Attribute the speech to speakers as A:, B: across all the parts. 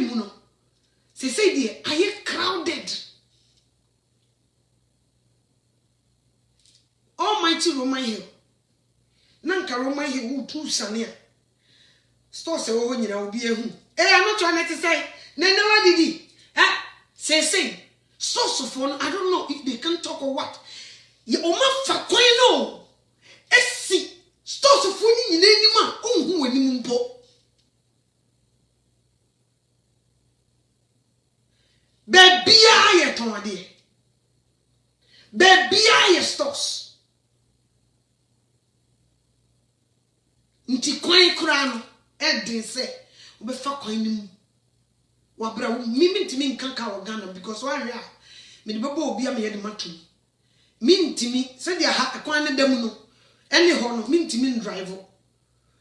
A: free mu no say dear are you crowded almighty Roman Hill nanka Roman Hill wo tu sane a stores e wo nyina obi ehu I'm not trying to say na what did he say stores of one I don't know if they can talk or what ye o ma fa kwan no esi stores of one nyina anima onhu anim mpo bebia ye ton ade bebia ye stores nti kwan kura no edin say obefa kwan nim wabra mimi ntimi nkanka wo Ghana because wa hwe a me de bebo obi a me ye de matum mintimi se dia ha kwan ne dam no ene ho no mintimi drive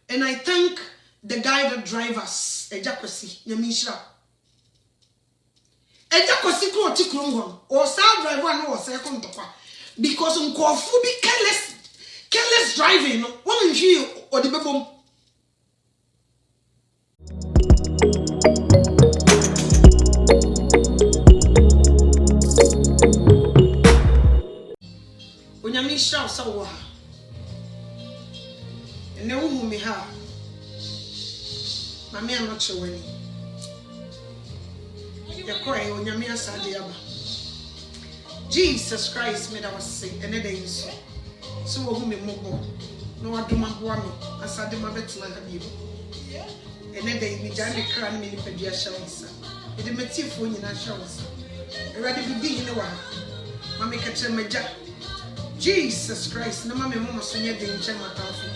A: and I thank the guy that drive us ejakosi nyamishira ejakosi ko tikrum ho o sa driver no o se ko ntokwa because nkofu bi careless driving no won hwi o de bebom Onyamisha osawo ha ene wo hu me ha mame anoche wani yakoe onyame asade aba Jesus Christ made us say ene dey nso so wo hu me mobo no wadoma boa me asade ma betena ha bibo ene dey mi jane kra na me ni padua shawsa e de metifo nyina shawsa erade bibi ni wa mame kache maja Jesus Christ na mama mama sonye de nche matafu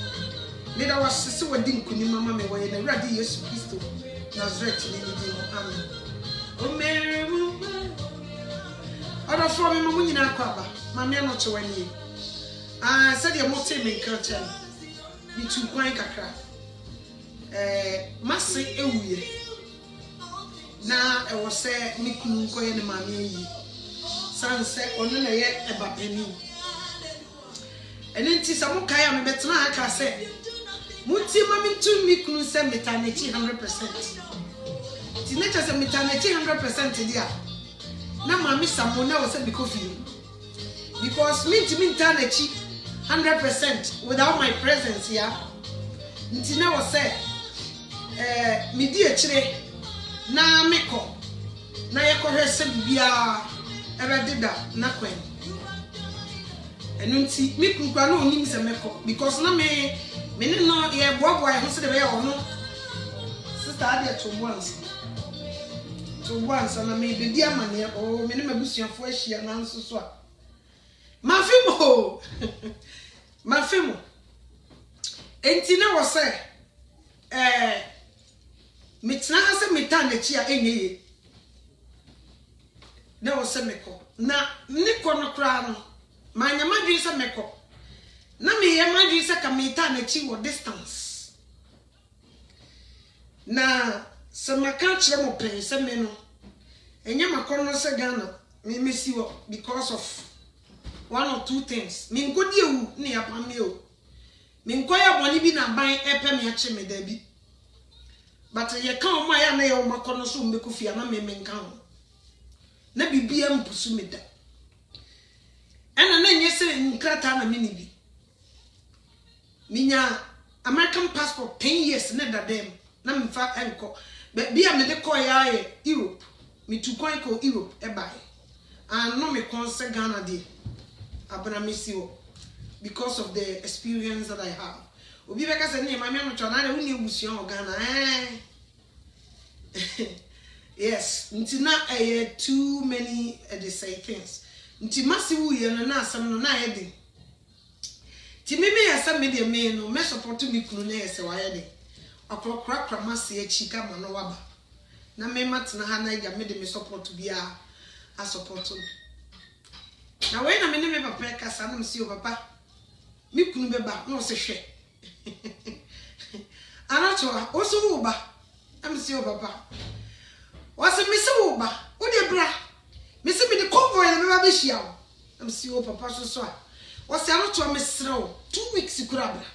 A: me da wasese wadi nkuni mama me woye na Awurade Yesu Kristo Nazareth ni di amen o mere mu ada fo me mu nyina akwa mama no chewani said ye mote me nkache ni tu kwan kakra mase ewuye na e wo se mi kunu nkoye ne mama yi sanse onu na ye ebapeni enenti samukai am betena aka se muti mami tu mi kunu se metanechi 100% ti nature se metanechi 100% dia na mami samona wo se bikofi because me metanechi 100% without my presence here nti na wo se mi di ekire na meko na yekohwe se bibia ebedida na kwen enunti mi kunkwa no onim se meko because na me no ye boaboa ho se de be ono sister ade to once na me be dia mane o me ne mabusuafo ahia na nso so a mafimo enti na wo se metna ha se meta na chi a enyeye na wo se meko na niko no kra no manya madwi se meko na me ye madwi se kamita na chi wo distance na se maka kire mo pen se me no enya makono no se Ghana me mesi wo because of one or two things me nkodi ewu na ya pame o me nkoya boni bi na ban epe me ache me da bi but ye kan o ma ya na ye o makono so mbekufia na me nkan ho na bibia mpusu me da ena na nyese nkrata na mini bi minya American passport 10 years na dadem na mfa enko bia me de koya ye Europe me tu kwan ko Europe e bai and no me konse Ghana de abana mesiwo because of the experience that I have obi beka se ne mama no chona na uni ebusuan o Ghana yes ntina too many they say things nti masiwu ye no na asam no na ye de ti meme yasa me de me no me support me kunu na yese wa ye de akrokra masi echi ka mo no waba na me matna ha na ya me de me support bia a support na we na me ne me papa ka sa na me si o papa me kunu beba no se hwe anacho o so wo ba am si o papa wase me se wo ba wo de bra me se me de convoy na me ba be hia wo am si o papa so a wase anacho me srew 2 weeks kura bra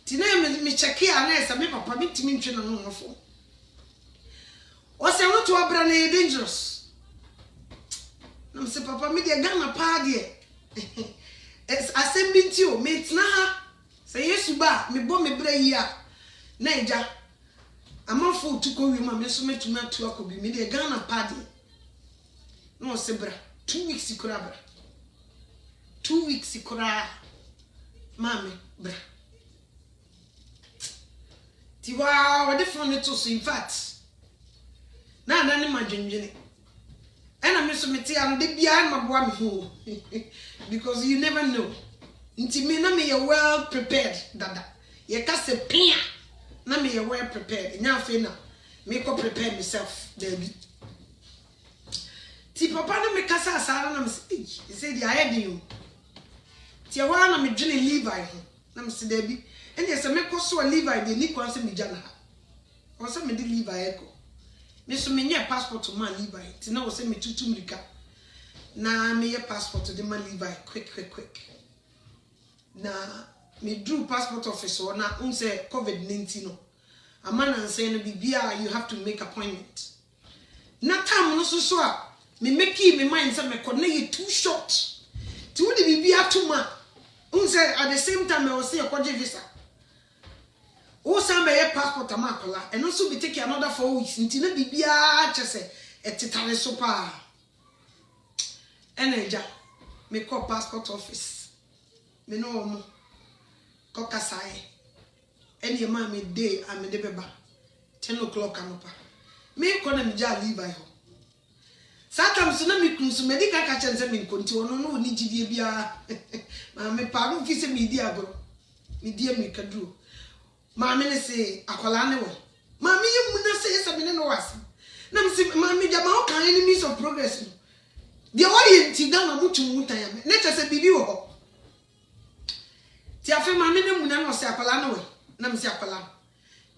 A: tina me check here na esa me papa me timi ntwe na no fo o se no to abra na dangerous na me say papa me de Ghana pa de es assembi nti o me tena ha say Yesu ba me bo me bra yi a na eja amafo tuko wi ma me so metuma tu akobi me de Ghana pa de no se bra 2 weeks ikura bra 2 weeks ikura mame bra tiwa wade phone to so in fact na ne madwenwene ena me so mete am de bia ma boa me ho because you never know nti me na me well prepared dada ye ka se pia na me well prepared nya afi na me ko prepare myself there ti papa na me kasa asara na me say di ayedi you ti wa na me dwene Levi ho na me say there bi ene se me ko so Levi de ni kwan se me jana ha o se me di Levi eko me so me nye passport man Levi ti na o se me tutu mrika na me ye passport de man Levi quick na me drew passport office or na unse COVID-19 no amana say no bibia you have to make appointment na time no so a me make me mind say me connect you too short ti wo de bibia to ma unse at the same time I was say kwaje visa o say me passport amakola and also be take another 4 weeks nti na bibia chese etitare so pa eneja me call passport office me no mo ko kasai eni ma me day am de beba 10 o'clock anopa me ko na me ja leave I ho sometimes na me kunsu medical ka chense me nkonti ono no ni gidie bia ma me pa no fi se me di agro me di me kaduro ma me ne se akola ne wo ma me yemu na se yesa me ne no was na me se ma me jama o kan enemies of progress no de why nti ga na mutu mutan ya me ne chese bibi wo ho ti afi ma me ne mu na no se akola ne wo na me se akola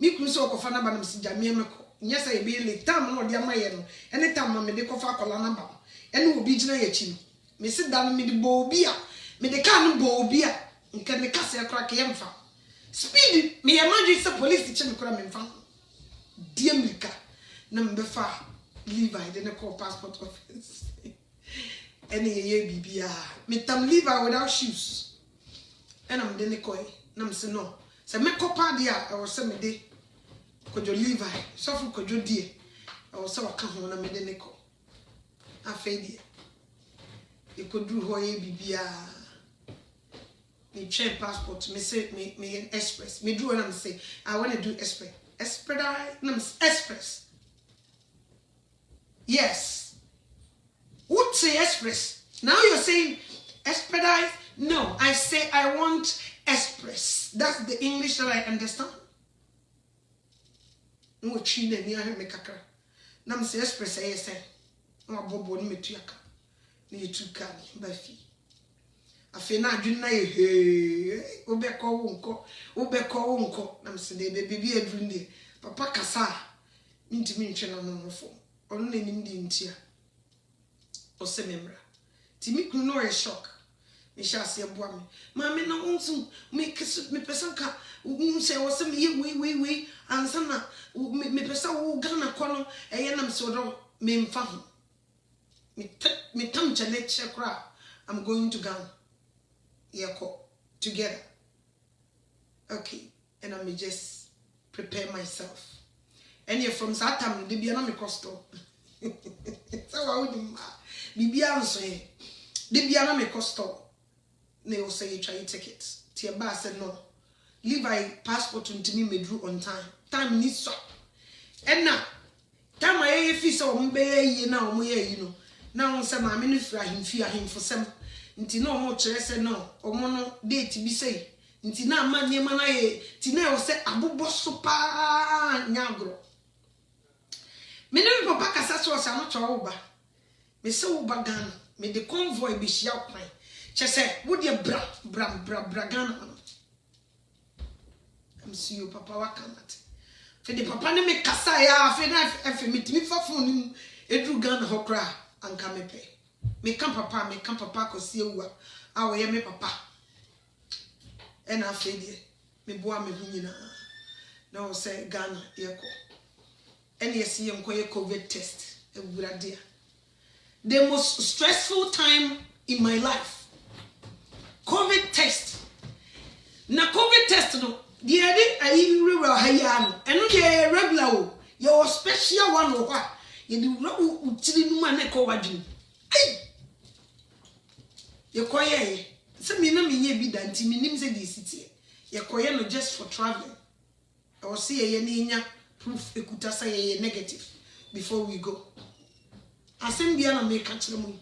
A: mi kunsu okofa na ba na me se jamie me ko nyesa e bi le tam no de amaye no ene tam no me de kofa akola na ba ene obi gina ya chi no me se da no me de bo obi a me de ka no bo obi a nka ne kase akra ke yemfa speed me imagine se police che me kra me mfa die America na me fa Levi de ne call passport office ene ye bibia me tam Levi without shoes ena me de ne koy na me se no se me kopa dia e wo se me de kojo Levi so fu kojo die e wo se waka ho na me de ne ko afedi e kodru ho ye bibia me check passport me say me express me do when I'm say I want to do express express yes what say express now you're saying expedite no I say I want express that's the English that I understand no chine ni ahe me kakra na me say express I say no abobo ni metuaka ni yetuka ba fi afena adwin na ye obekọ wonko na mse de bibi adwin de papa kasa ntimi ntwe na no fo ono na nim di ntia o se memra ti mi kunu no e shock me sha se boa me ma me na unsu me kese me person ka unse o se me we ansa na me person wo Ghana ko no eye na mse do me mfa ho me tam chale chekra I'm going to Ghana together. Okay, and I may just prepare myself. And you're from Satam, the Biana Costo. So I would be answer. The Biana Costo. They will say you try tickets. Tia Ba said no. Levi passport to me me drew on time. Time needs so. And now, time I feel so ye now, you know. Now, some I mean, fear him for some. Nti no mo chere se no omo no date bi sei nti na ma niema na ye ti na o se abobo so pa nyagro me ne papa kasa so se no cho ba me se wo ba Ghana me de convoy bi hia kwan che se wo de bra Ghana am see you papa wa kanat fe de papa ne me kasa ya fe na fe me timi fa phone ni edru Ghana hokra anka me pe me kan papa ko sie wu a wo ye me papa e na afedie me boa me hunyina na o se Ghana ye ko and yes ye nkoye COVID test ewurade. The most stressful time in my life. COVID test. Na COVID test no the ade ayi rewa haya no eno de regular o ye o special one o kwa ye di wura utiri nu ma na ko wadwin ai ye koye se mi na mi nye bi da nti mi nim se di sitie ye koye no just for traveling or see ye ni nya proof ekuta say ye negative before we go asem bia na me ka kire mu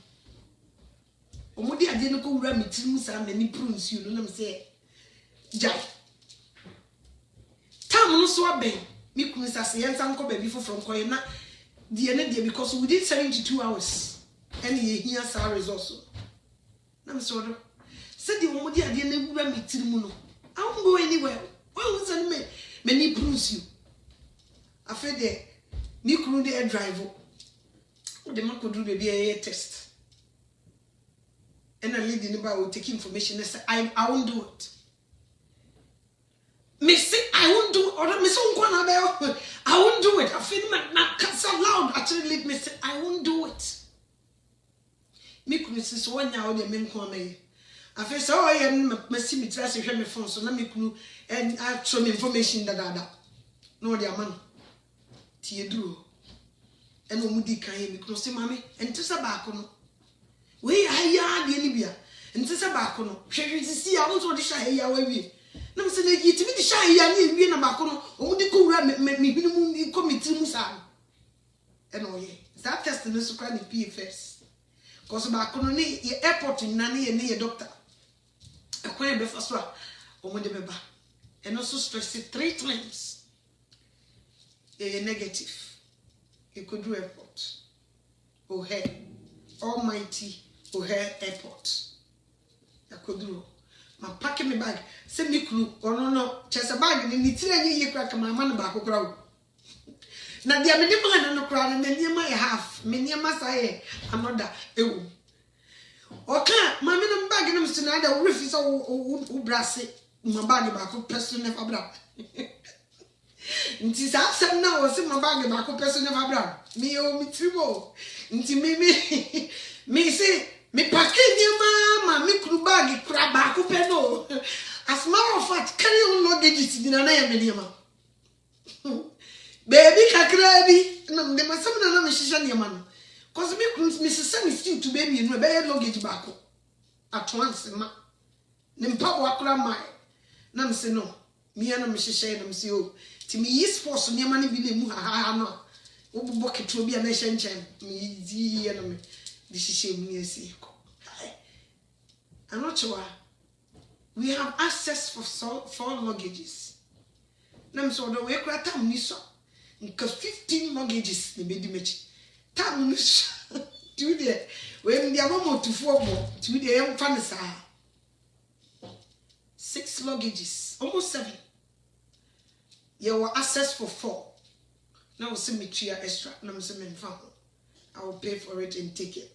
A: omudi ade no ko wura mi tirim sa na ni proof you no na me say jai tam no so aben mi kunu sa se yensa nko ba bi from koye na die na die because within 72 hours and ye here sa results na me so do se di omudi ade na wura mi tirim no I won't go anywhere. Why would send me many proofs you? I feel there. Me couldn't de drive. The man could do baby a test. And a lady in the bar will take information and say, I won't do it. Me say I won't do it. Or me say I won't do it. I feel my so loud. Actually, let me say I won't do it. Me couldn't say so one now the men come me. I feel so I am messy me try to hear my phone so let me clue and I show me information that no dear man tia do and no mudi kan me because say mommy and to sa back no we haya de ni bia and to sa back no hwe see I want to sha haya we na me say na yi timi di sha haya na wie na back no omudi ko wura me hinu mu committee mu sa and oh yeah that test no so kwa ni PFS because back no ni airport na ni doctor akwan be faso a omode beba and also stress it 3 times negative you could do airport almighty airport I could do my pack me bag send me crew or no chest bag ni tire ni ye kra kama man ba ko kra o na dia me dem na no kra na ni ma half me ni ma say another ewu oka mama no bag no mst na da refi so u brase ma bag ba ko person never bra nti sa asem na o se ma bag ba ko person never bra me o mi tribo nti me say me pack ni ma me kru bag kra ba ko pe no as matter of fact carry on luggage ti na ya me ni ma baby kakra bi no de ma sem na me shisha ni ma no cause me couldn't miss a still to baby and rebel luggage back at once. Nimpa wakra my nam say no, me and Mrs. Shadam see you. To me, yes, for so near money be mu ha no. Bucket to be a nation champ. Me, the enemy. This is shame near see. I'm not sure. We have access for 4 luggages. Nam so the way cratam niso. Because 15 luggages the baby match. Tam to the when the amount to 4 more to the young fancy 6 luggages, almost 7. You were access for 4. Now send me 3 extra. Now send me I will pay for it and take it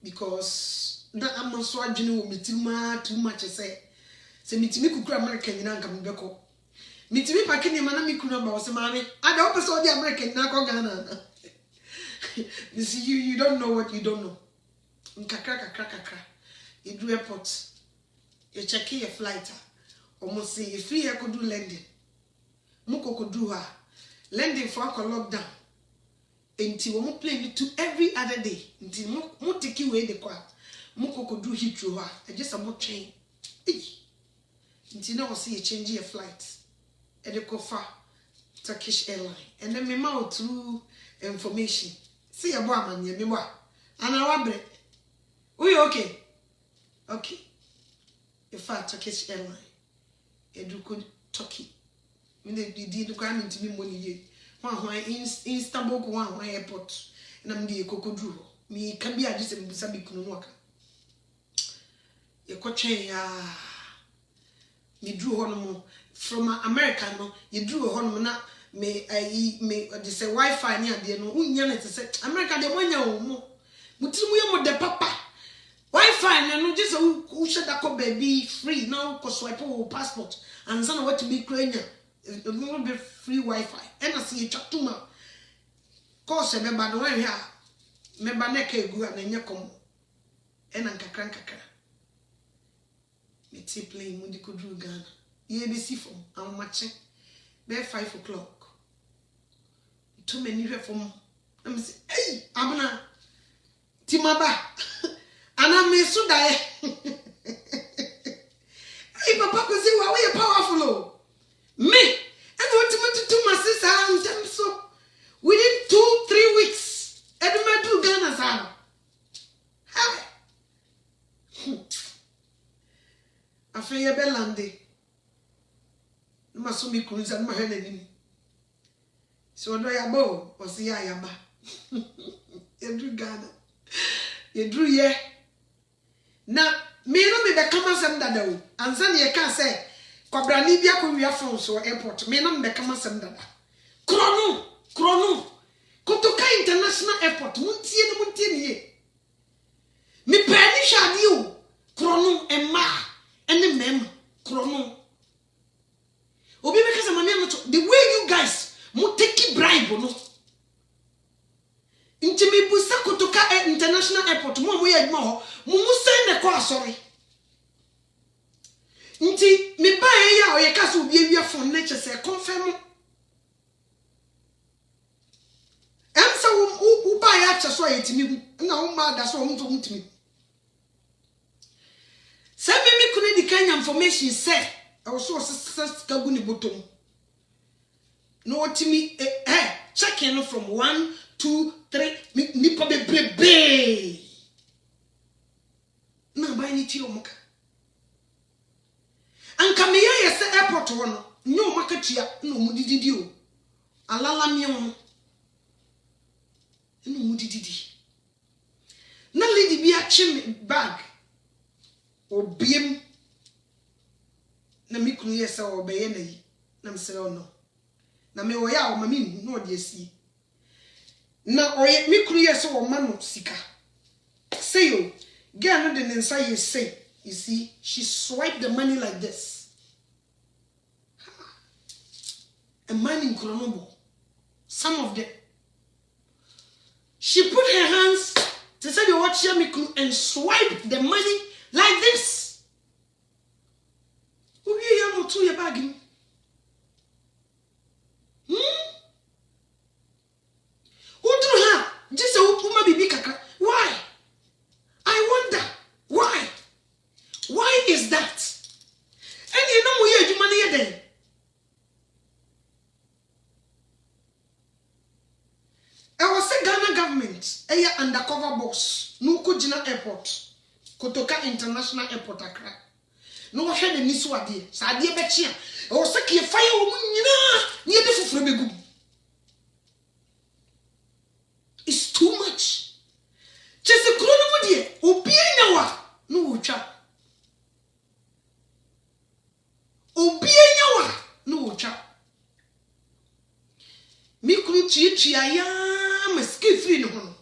A: because that I'm not so agile with too much. I say me to me cook American in Ankam Beko. Me to me packing your man, me could not boss, mammy. I don't saw the American Nako Ghana. You see, you don't know what you don't know. Kakra. You do airport. You check your flight. Almost say if free I could do landing. Muko could do her. Landing for a lockdown. Until we play it to every other day. Until mu take you away the car. Muko could do hit through her. I just about change. Until now see you change your flight. And you go far. Turkish airline. And then me mouth through information. See a boy man, me boy. And I want break. We okay? Okay. If I Turkish airline, you could Turkey. When they did crime into me money, one Istanbul, one airport, and I'm the cocoa drew. Me can be a distant Sabi Kunuaka. You could change, me drew on from American, you drew a honor. Me just say Wi-Fi near the no unyane to say America de wanya omo mutimu yemo de papa Wi-Fi no just who should that baby free now cause swipe passport and son what to be Ukraine it will be free Wi-Fi and I see you chat to ma course member no we here member na ka egu na nye kom e na nkakra me ti play mu di kodru Ghana ye be si fom amache be 5 o'clock too many hwe fom na me say hey abuna timaba ana me so dae hey papa ko say wa we powerful o me and what to my sister and them so within 2-3 weeks eduma do Ghana sa afa ye belande ma so mi kunza ma hwe na ni so do ya bo o si ya ba edru Ghana edru ye na me no me be kama sam dada o ansa ne ye ka say kwabrani bia ko wia fon so airport me no me be kama sam dada krono Kotoka International Airport muntie ni me pani shadi o krono emma ene mem krono obi be kasa mami amato the way you guys mu take bribe no nti me busa Kotoka International Airport mo ye adwuma ho mu send the call sorry nti me ba ya o ye kasa obi awia phone na chese confirm emsa u ba ya cheso ayetimi na u ma da so o mutumi se me kunu di kanya information say I was so kagu ni bottom no otimi checking from 1 2 3 nipa bebrebe na ba ni ti omuka anka me ye se airport wo no nyo makatua na omudididi o alala mi o no mudididi na lady bi a chim bag obiem na mikunu yesa obeye na yi na msere ono na me oya o mami no de asi na oye mikunu yesa o manu sika say yo girl no de nsa ye say you see she swiped the money like this and money in kronobo some of them she put her hands to say the watch mikunu and swipe the money like this. Who you are to your bagging? Who do her? Just a woman baby kaka. Why? I wonder why? Why is that? And you know where you money then? I was a Ghana government, a undercover boss, no Kujina Airport. Kotoka International Airport Accra. No wa hwe ni so ade. Sa ade be chia. E wo sake ye fire wo nyina. Ni ade fufuro begum. It's too much. Chese kuro no mu de obi anya wa no wo twa. Obi anya wa no wo twa. Mi kuru tuatua ya maski free no ho.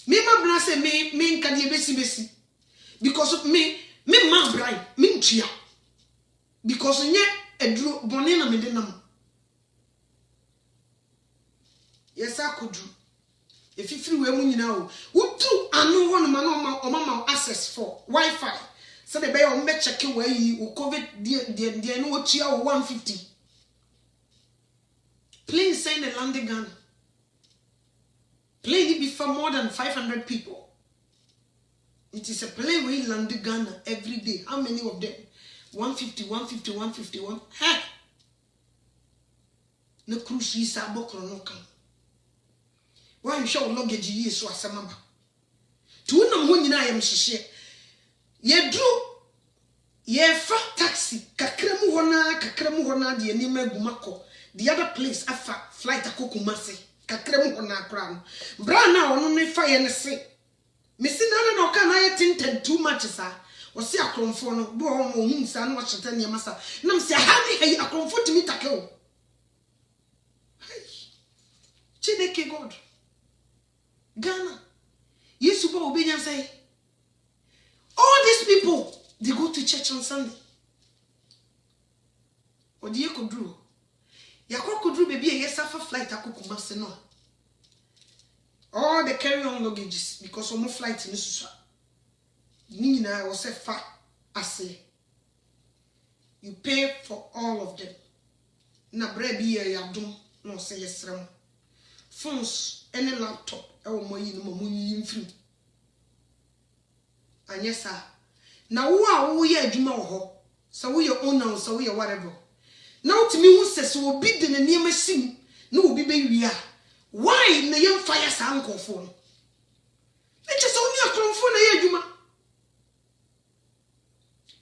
A: Me ma bra say me nka de besi because me ma bra me ntua because nye eduro bone na me de nam yesa kodru efifiri we mu nyina o wutu anu ho no ma no ma access for Wi-Fi so the be o me check we yi o covid de no o tua o 150 please send a landing gun. Plane before more than 500 people. It is a plane we land Ghana every day. How many of them? 150, 150, 151. Hey! No cruise is a book or no come. Why you show luggage ye so as a member? To no one I am share. Ye drew ye fat taxi, kakremu hona, the anime gumako. The other place, a flight a kukumasi. Kakremu hona crown. Brana on me fire and say. Missing no can I tinted too much, sir. Or see a cromphone, bo home, son, watch a 10 year massa. Nam say, honey, a comfort to me tackle. Chineke God. Ghana. Yes, you go obey and say. All these people, they go to church on Sunday. What do you could do? Yakokudru baby a yesafa flight akokumase no. All the carry-on luggages because omo flight ni susa. Ni na wo se fa ase. You pay for all of them. Na bre bi ye yadom no se yesrem. Phones, any laptop, e wo moyi no moyi mfiri. Anyesa. Na wo ye adwuma wo ho. So we your owner, so we whatever. Now to me who says so be the name sim no be we are. Why na young fire sound phone? It is only a clone phone a yuma.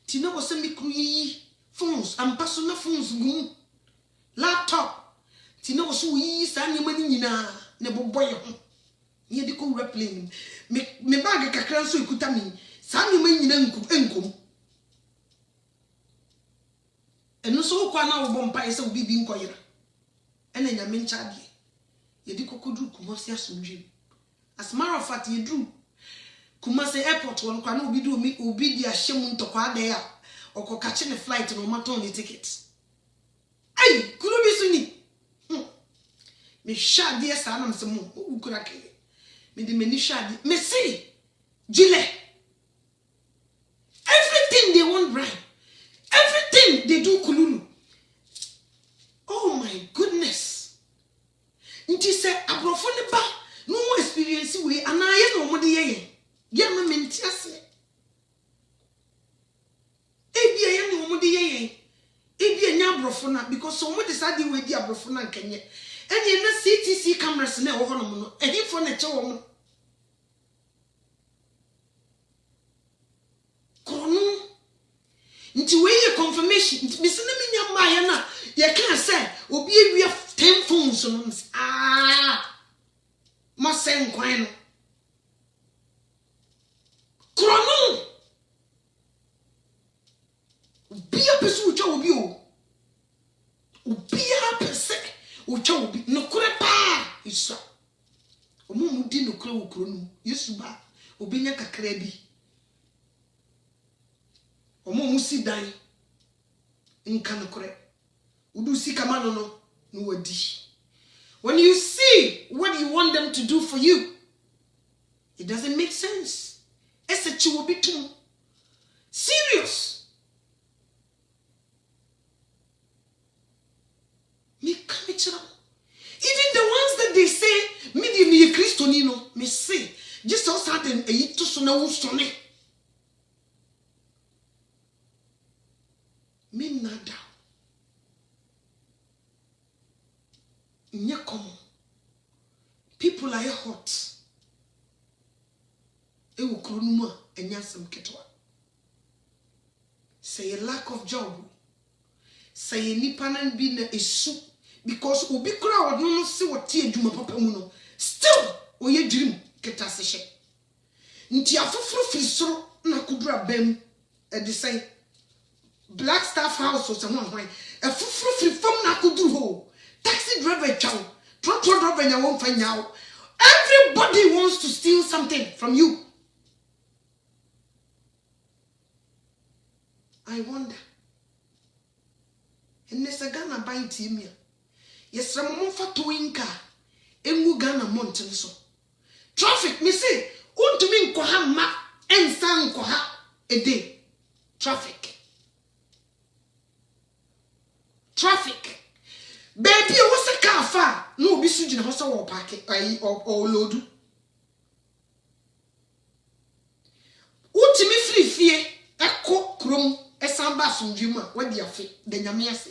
A: Tina was send me phones and personal phones goon. Laptop. Tina was so send money na nebo boy. Near the cool replaying. Me bag a cacran so you could tell me. Send money in and so kwa na obompa ese obi bi nkoyira ene nyame nchade ye di kokodru Kumasi asomdwe as matter of fact ye dru Kumasi airport won kwa na obi di ahyem ntokwa ade a okokache ne flight no maton ni ticket ai kunu bi suni me shade esa na msemu ukura ke me di mani shade me see jile everything they want right. Everything they do kululu. Oh my goodness. Nti se abrofo ne ba no mo experience we anaye no mo de ye. Ye ma menti ase. Ebia ye no mo de ye. Ebia nya abrofo na because so mo decide we di abrofo na nkenye. Ene na CTC cameras na wo hono mo no. Ehifo na che wo mo. Kono nti we ye confirmation nti me se na menya maye na ye kan say obi awia 10 phones no ma sen kwan no krono obi a pesu ucha obi o obi a pese ucha obi no kure pa isa omumu di no kure wo krono yesu ba obi nya kakra bi omo si dan nka no kore udu si kama no wadi. When you see what you want them to do for you, it doesn't make sense. It's a chiwobitum. Serious. Me come even the ones that they say me Christo nino me say just all certain a yito so na usone. Me nada. Nye common. People are hot. Ewu kronuma enyasem ketwa. Say a lack of job. Say nipa na bi na esu because obi kura odno no se wote adwuma papa mu no still oye dream ketase hye. Nti afoforo fisoro na kudura bam e de say Black Staff House or someone a free from Nakudru. Taxi driver chow. Truck driver you won't find out. Everybody wants to steal something from you. I wonder. And there's a Ghana buying team here. Yes, some more for towing car. Emu Ghana mountain so. Traffic, me say, want to mean koha ma and sang koha a day. Traffic. Traffic. Baby, what's a car far? No, be suji na hosa wo park or load. Utimi free fie ekko krom esamba asumdwuma wadi afi de nyame ase.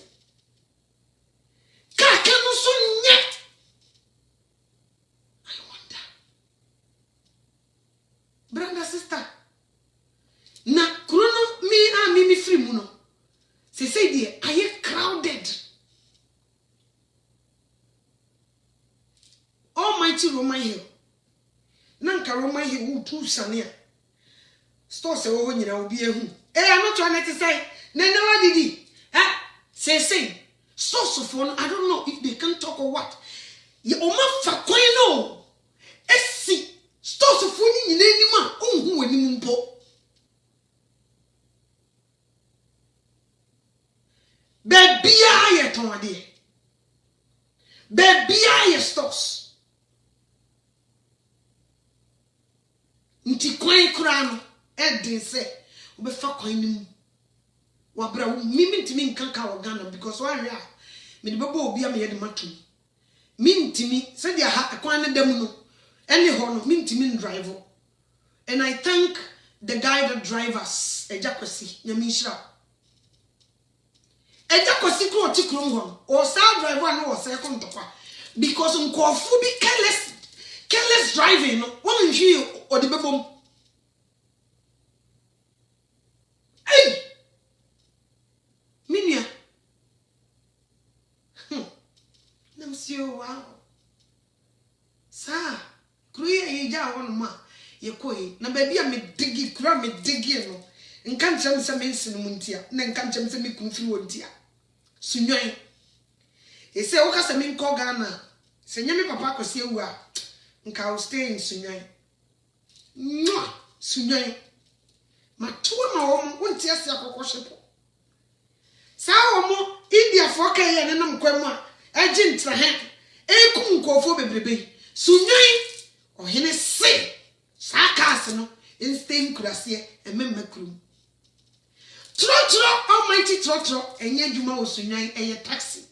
A: Car can no so nye. I wonder. Brother sister. Na krono me free mu no. Se say there are you crowded. Almighty Roman Hill. Nanka Roman Hill who too sania. Store se wo nyina obi ehu. I'm not trying to say never did he. Say source of phone I don't know if they can talk or what. Ye o ma fa kwan no. Esi stores of phone nyina anima onhu anim mpo. Bebia ye ton ade. Baby, I stocks. Nti kwan kura no edin se obefa kwan nim wabra mimi ntimi nkanka Ghana because wa hwe a me de bebo obi a me yede matum mintimi se dia ha kwan ne dam no ene ho no mintimi drive. And I thank the guy that drive us ejakwasi nyamishira ejakwasi ko tikrum ho o sa driver no o se ko ntokwa because nkofu bi careless driving no won hwe o de bebom. Hey minia nam si o wow sa kruya yeja won ma ye koi na baby a me digi kura me digi no nka nchem se me nsin mu ntia na nka nchem se me kunfiri wo ntia sunwan ese wo ka se me nko Ghana se nyame papa akosi ewu a nka o stay in sunwan sunwan matuwa ma wo ntia se akokko hyepo sa wo mo India fo ka ye ne nam kwam a agi ntra he ekum nkofo bebrebe sunwan ohene se sakas no instant kurase ememme krum tro almighty tro enye djuma osunwan eye taxi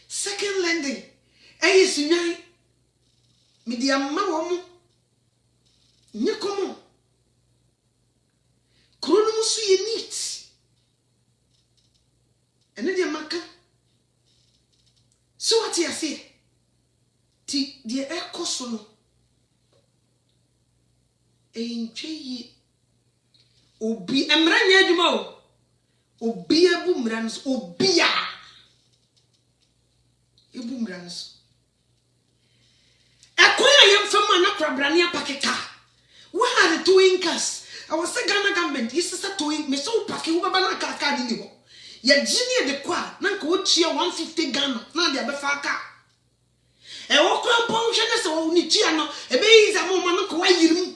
A: second landing eye sunwan media ma wo mu nye komo krono musu ye neat ene dia maka so what you say ti die ekoso no entwe obi emra nya adwuma o obi abu mra no obi a ebu mra no ekoya yemfama na krabrane apakeka what are the two incas I was say Ghana government is sa to me so pake wo baba na kaka ni ho ya gini de kwa na nka wo chia 150 Ghana na de abefa aka e wo kwa pon hwe ne se wo ni chia no e be yi za mo ma no ko wa yirim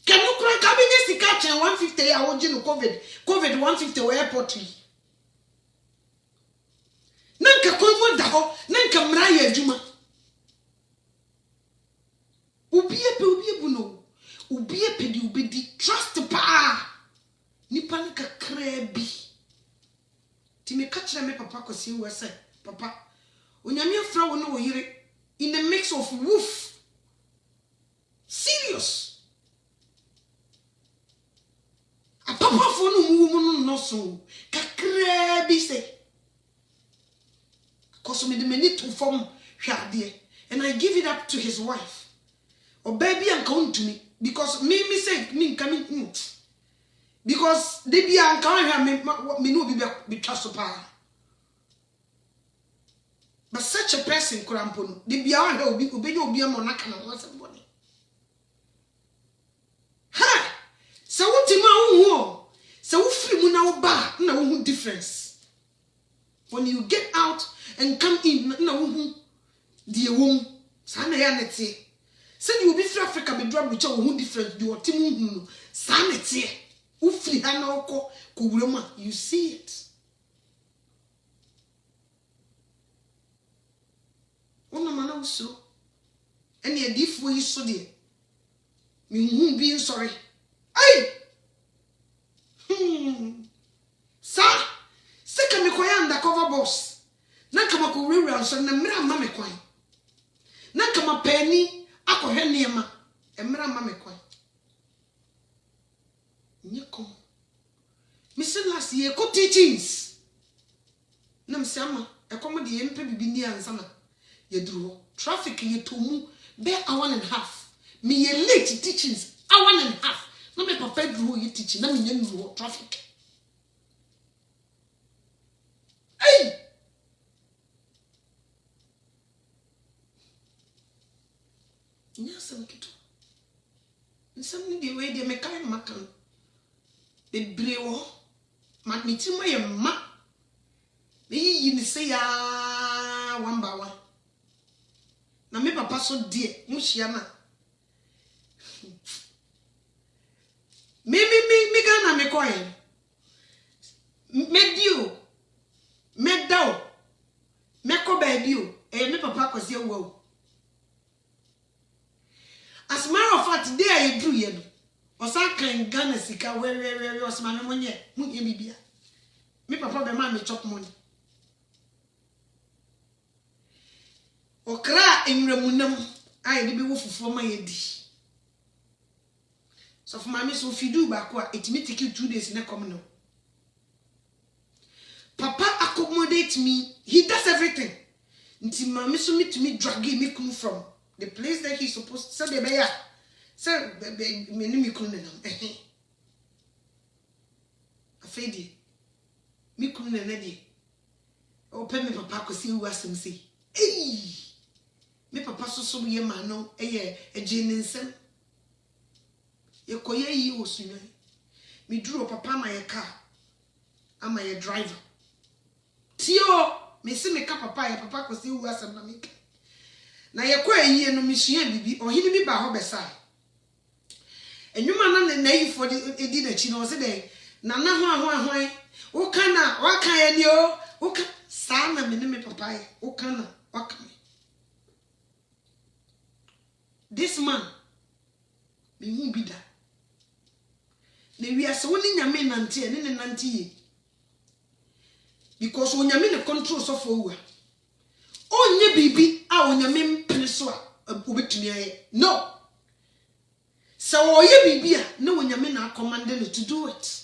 A: kanu kura ka bi ni sika chen 150 ya wo gi no covid 150 wo airport yi na nka ko mo da ho na nka mra ya adwuma obi ebu no obi epedi obedi trust pa nipa nka krabi ti me ka kire me papa kwasi wo say papa onyame afra wo no wo yire in the mix of woof serious a papa fo no mu no so ka krabi say cause me de many to form hwade and I give it up to his wife. Oh baby and count to me because me say me coming because they be an can me no be trust pa but such a person krampo they be an obi obi monaka na what's body ha so what ma hu so wo free mu na wo ba na wo hu difference when you get out and come in na wo hu die wom sa na ya nete said you be free Africa be drop which who different you team sanity who free hanoko kuwurema you see it ona mana uso ene adifo yi so de me hu bi sorry ai sa seka me koya undercover boss na kama ko rewra so na mra ma me kwan na kama pani akohwe niema emra ma me kwan nyeko mission last year ko teachings na msama ekomo de yempe bibi ni ansa na yeduru traffic ye tomu be hour and a half me ye late teachings hour and a half na me papa duru ye teaching na me nyanu traffic hey nyasa mkitu nsam ni we de me kai makan be brewo ma mitima ye ma me yi ni se ya wamba wa na me papa so die muhia na me Ghana me koe me dio Medao. Meko baby o. Me papa kwasi awu. As a matter of fact, there I do ye no. Osa kan Ghana sika we osma me monye. Munye bibia. Me papa be ma me chop money. Okra enwramunam aye de be wo fufuo ma ye di. So for mama so fidu ba ko etimi take 2 days na come no. Papa accommodate me. He does everything. Nti mama so me to me drag me kunu from the place that he's supposed to say the bear. Say me ni me kunu na nam. Afedi. Me kunu na na di. Open me papa ko si wu asem say. Hey! Me papa so ye ma no eye nsem. Ye koye yi osunyan. Me duro papa ma ye car. Ama ye driver. Tio, me se me ka papa ye papa ko si wu asem na me. Na ye ko yi no me sua bibi, ohini mi ba ho besa. Enwuma na yi for di na chi no se den. Na ho ahwan. Wo kana, wa kan ye ni o. Wo ka sa na me ne me papa ye. Wo kana, wa kan. This man, me hu bi da. Ne wi ase woni nyame nante ne nante ye. Because onyame ne control so for wu. Onye bibi a onyame mpene so a obetumi aye. No. So oye bibi a na onyame na command no to do it.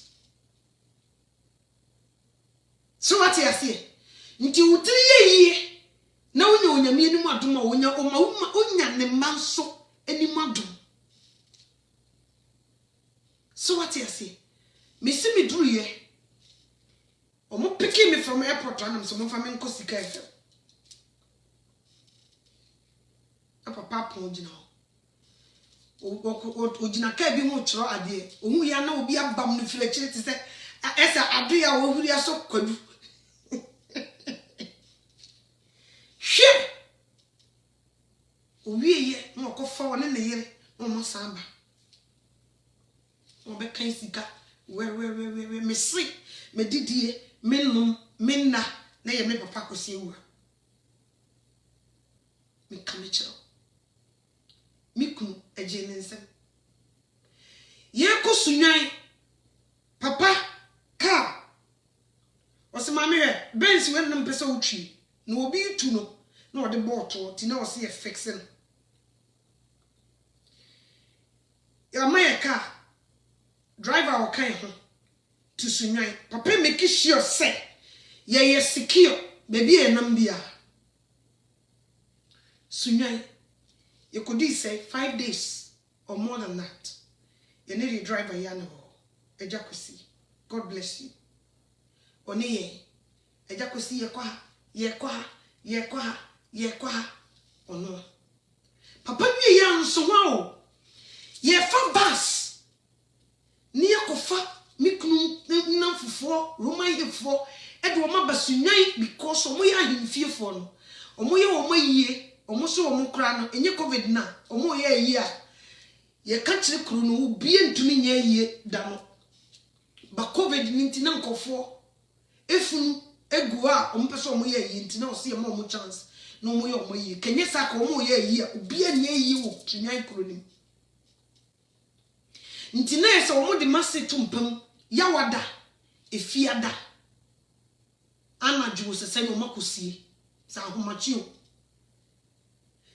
A: So what you say? Nti wutiri ye ye. Na wonya onyame enimu adom a onya ne manso enimu adom. So what you say? Me see me duru ye. Omo picking me from airport and so mo fa me nko sika efe. Papa pon gina. O gina ka bi mu chro ade. Ohu ya na obi abam no file chire ti se esa ado ya wo huri aso kwadu. Hwe. Owie ye na okofa wona ne yire na mo samba. Be kan sika we me si me didie me num me na na ye me papa ko si ewu me kan chiro me kunu eje ne nsem ye ko sunwan papa ka osimame he benz we num pese utwi na obi tu no na ode bottle ti na o se fixing ya my car driver okay to sunwan papa make sure say ye secure baby enam bia sunwan you could say 5 days or more than that you need a driver yana ejakosi god bless you oni ye ejakosi ye kwa ono papa bi ya nso ho ye fa bus ni yakofa mikunu na fufuo roman hefo e de o ma basunyan because omo ya ahimfiefo no omo ye omo yie omo so omo kra no enye covid na omo ye yie a ye ka kire kru no ubie ntumi nya yie da no ba covid ni ntina nkofo efunu egu a omo pese omo ye yie ntina o se ma omo chance no omo ye omo yie kenye saka omo ye yie ubie nya yie wo tunyan kru ni ntina ese omo de masse tumpam yawada efiada anadwo sese no makosie sa ahomachio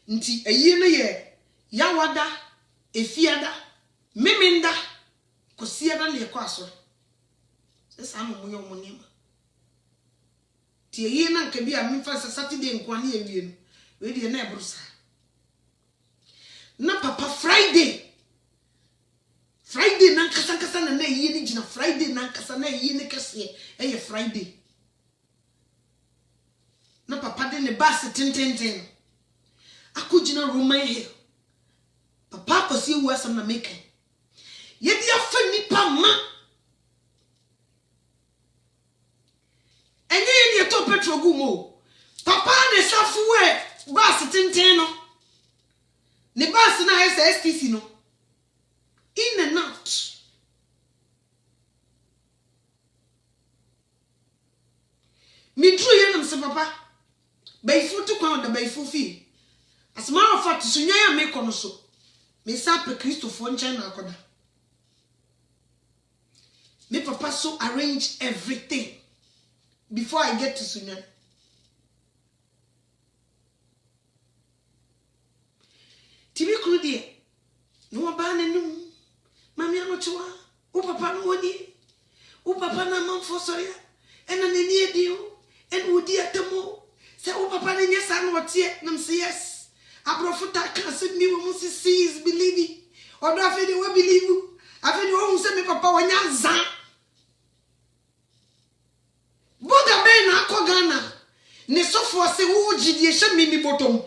A: nti eyie ne ye yawada efiada meminda kosieda ne ekwa aso sesa no mo ye omo nema ti eyie na nka bi a memfa Saturday nkwa ne ewie no we de na ebrusa na papa Friday na kasa na eyie ni gina Friday na kasa na eyie ni kase eye Friday na papa de ne bus tententen akugina Roman Hill papa ko si wu asam na make ye dia fa nipa ma enye ye ni to petrol gumo papa ne safu we bus tenten no ne bus na STC no in and out Me true yen am se papa. Baifu to kwa da baifu fi. As a matter of fact, sunya ya me kono so. Me sa pe Christopher nchen na akoda. Me papa so arrange everything before I get to sunya. Tibi kunu die. No ba na num. Mami anochwa. O papa no woni. O papa na manfo soria. Ena nani edio. En wodi atamo. Se o papa na nyesa no wote nam say yes. Abrofota kan se mi wo musi sees believe. Odo afedi we believe. Afedi wo se me papa wanya zan. Boda be na akogana. Ne sofo se wo gidie hye mimi bottom.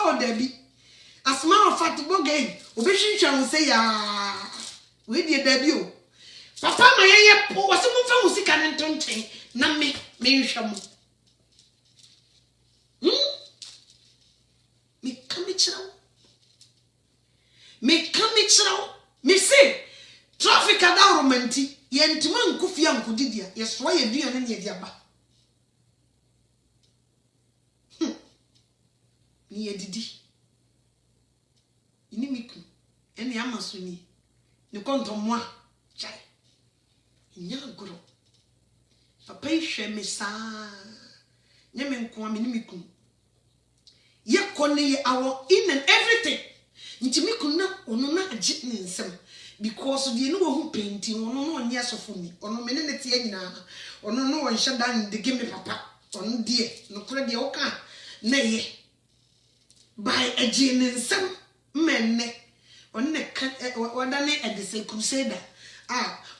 A: Oh Debbie. As matter of fact, bogey, obeshincha say ya. We dey Debbie. Papa ma yeye po wase mo fa musika ne ntonchen na me nhwa mo. Me come chirawo. Me say traffic ada romanti ye ntima nkufia nkudidia ye so ye duane ne ye diaba. Ni ye didi. Ini miku ene amasuni ne kontomwa chai nya goro papa ihwe me saa nya me nko am ni miku ye kone ye awo in and everything nti miku na ono na agi ne nsem because de no wo painting ono no onye asofo mi ono me ne tie nyina ono no won hye dan de give me papa ono de no kore de oka na ye by agi ne nsem menne onne wadane edese crusader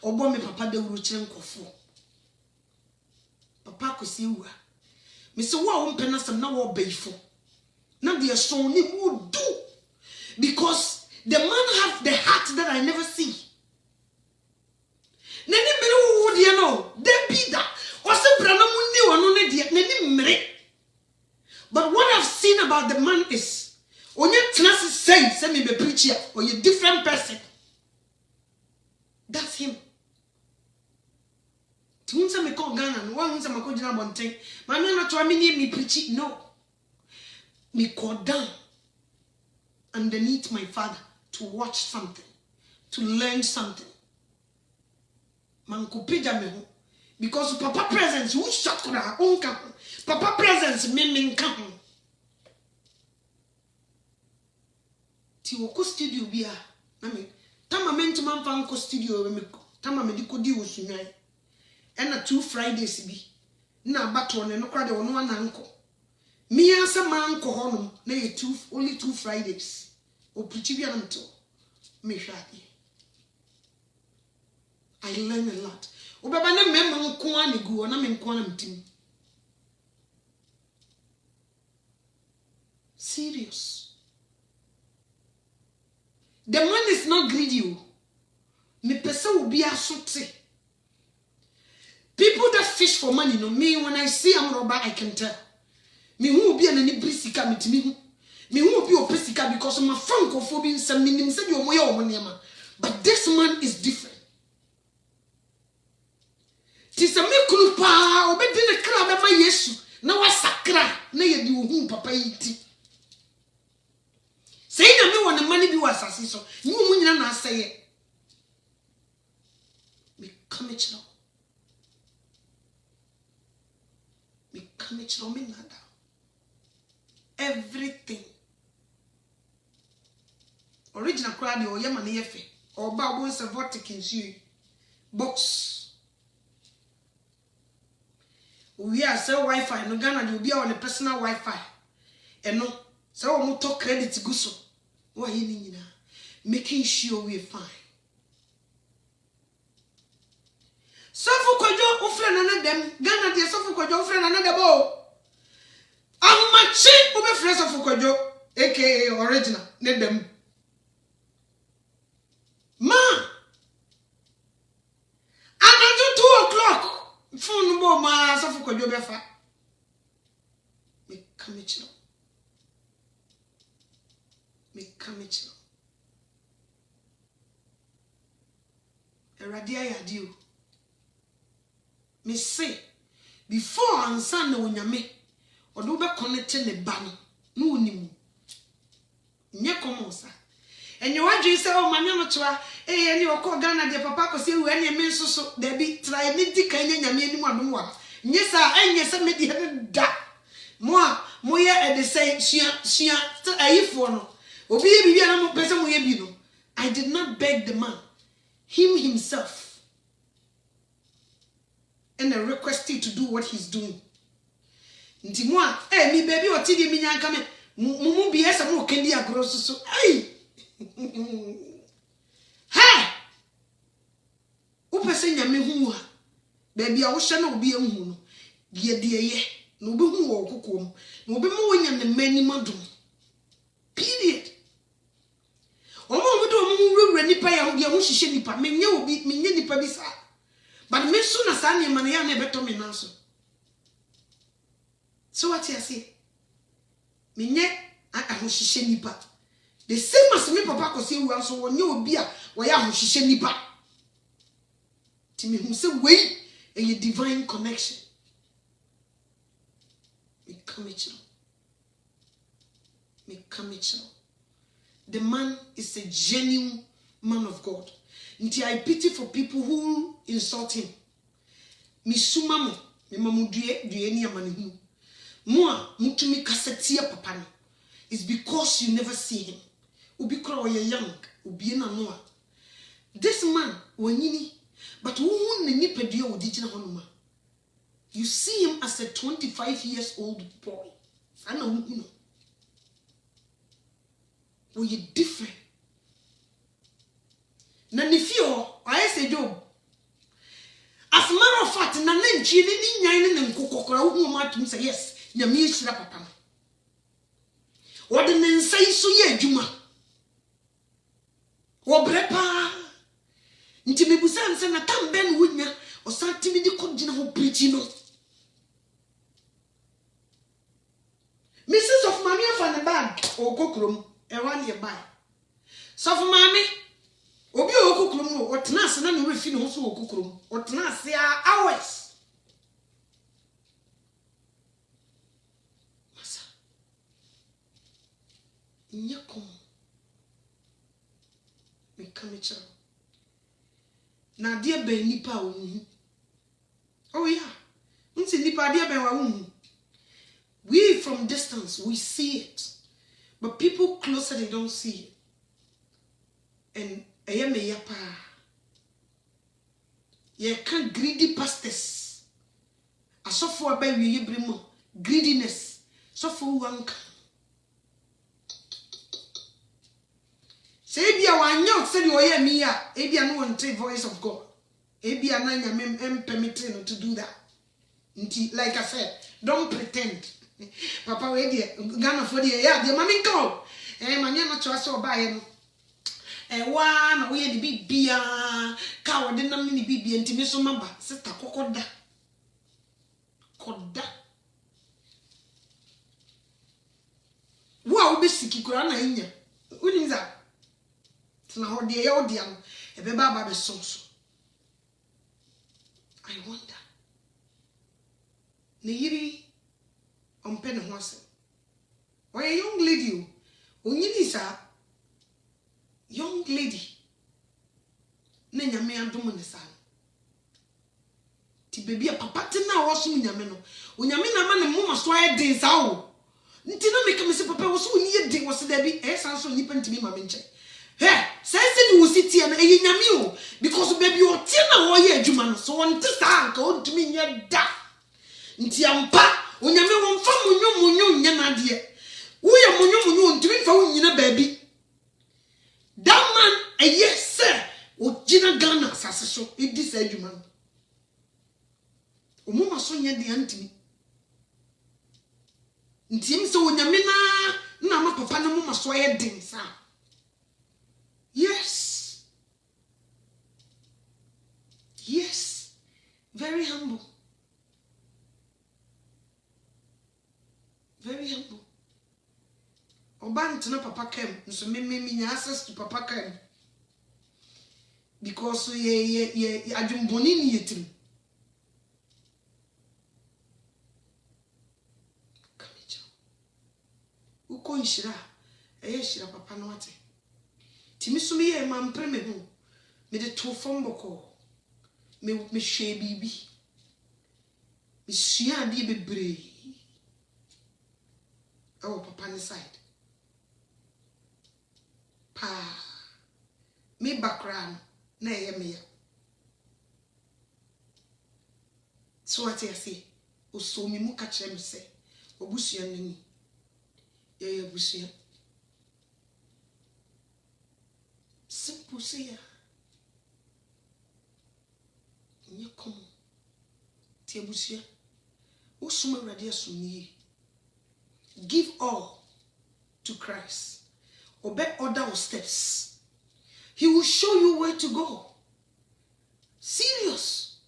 A: obo me papa de wuru kire nkofo papa kosi wa me se wo wo mpena sam na wo baifo na de so ni who do because the man have the heart that I never see nani mere wo de no de bida o se bra na munni wono ne de nani mere but what I've seen about the man is onye tenase say me be preacher or you different person. That's him. Tunsa me call Ghana no one unsa mako jina bonten. Ma me na to amini me preach no. Me call down underneath my father to watch something, to learn something. Man ko pija me ho because papa presence who shakura onka. Papa presence me nka ho. Ti woko studio bia na me tama mentima mfa nko studio me tama me dikodi wo sunwan e na 2 Fridays bi na bato ne no kra de wono ananko mi asa man ko honom na ye only 2 Fridays o preach bia na mto me hwade I learn a lot o baba na memma nko anegu na me nko na mtim serious. The man is not greedy. Me person will be asote. People that fish for money, no me when I see am robber I can tell. Me who will be an any brisika me who will be opesika because my francophobia some minim said you moya money man. But this man is different. Tisa me kunu pa obedi ne kra be ma Yesu na wasakra na ye di ohun papa yiti. Say na me won money bi was asase so ni mu nyina na aseye me come me nada everything original crowd o yema na yefe o ba bo se vortic nsu box we are say Wi-Fi no Ghana dey obi a on personal Wi-Fi eno say o mo to credit guso why you making sure we're fine. Sofu kojo ufre na dem Ghana de sofu kojo ufre na dem o amachi ube fre sofu kojo aka original ne dem ma anaju 2 o'clock phone bo ma sofu kojo befa me kamichiro Eradia yadio. Me say before ansa na onyame odo be connect ne ba no onim nye komonsa enye wadwe se o manya no toa eni okọ Ghana de papa ko se wu eni me nsoso da bi try ni di kan nyame anim adom wa nye sa enye se me di da mo ye e de say sua ayifo no obi ye bibia na mo pese mo ye bi no. I did not beg the man, him himself, and I requested to do what he's doing. Nti mo mi baby o ti di mi nyanka me mumu bi esa mo kendi agro so hey ha o pese nyame hu a baby a wo hye na obi ehu no die ye na obi hu wo kokom na obi mo wonya ne mani madum period. Omo do mo wura nipa ya ho hihye nipa menye obi menye nipa bi sa but me so na sa ne ma na ya na beto me na so what you say menye ho hihye nipa the same as me papa ko say wu so wonye obi a wo ya ho hihye nipa ti me hu say wei a divine connection me come it. The man is a genuine man of God. Nti I pity for people who insult him. Misuma mo, me mamu due ni amane hu. Mo a mutumi kasetia papa no. It's because you never see him. Obi kro ye young, obi na no a. This man wanyini, but who ne nipadua odi gina honoma. You see him as a 25 years old boy. Ana hu no. We are different. Na nifio, I say Job. As a matter of fact, na nenchi ni nyan ne nkokokora wo ma tum say yes, nyame yira papa. Wo de nsai so ye adwuma. Wo brepa. Nti mebusa nse na tamben wonya, o santimi di kodina ho preach no. Mrs. of Mamia from the bag o kokrom. E wan ye buy. So for mommy, obi okukrum no, otena ase na no refi no so okukrum. Otena ase hours. Masa. Nyakom. Me kamicha. Na dia ben nipa wo. Oh yeah. Nti nipa dia ben wa wo. We from distance we see it. But people closer, they don't see it. And I am a yapa. You can't greedy pastors. I suffer by you bring greediness. Suffer one. Say, be a one young said you hear me. Maybe I know the voice of God. Maybe I am permitted to do that. Like I said, don't pretend. Papa we dey Ghana for dey ya dey mami call manya na cho so ba ye no wa na we dey bibia ka wo dey na me bibia ntimi so maba sister kokoda wo be siki kura na nya unim za tna ho dey ya odi am e be baba be so I wonder ne yiri on pen hoase. Or a young lady, Unyisa, young lady. Nenya me and domin the son. Ti baby a papatina was Unyameno. Unyamina man and mumma swire days out. Ntina make me say papa was so near day was there be a son so nipping to me, my minche. Hey, says it will sit here and a yamio because baby or tina or ye juman so on this uncle to me yet da. Ntiampa. Unyame won fa munyo nya na de wo ya munyo ntimi fa wunyina baby that man a yes sir o gina Ghana asase so edi sa adwuma o mo maso nya de antimi ntim se unyame na ma papa na mo maso ye den sa yes very humble. Very humble. Oban tena papa kem, so me nya access to papa kem. Because ye adwumboni ni yetim. ko nhyira eye hyira papa no ate timi so me ye mampre me hu me de to fom boko me hwe bibi me sua ade bebre oh papa ne side pa me background na ye me ya so ate ase o so mi mu ka kire me se obusua nani ye busua simple say ya nye kom ti abusua o suma awrade asumni give all to Christ obey order steps he will show you where to go serious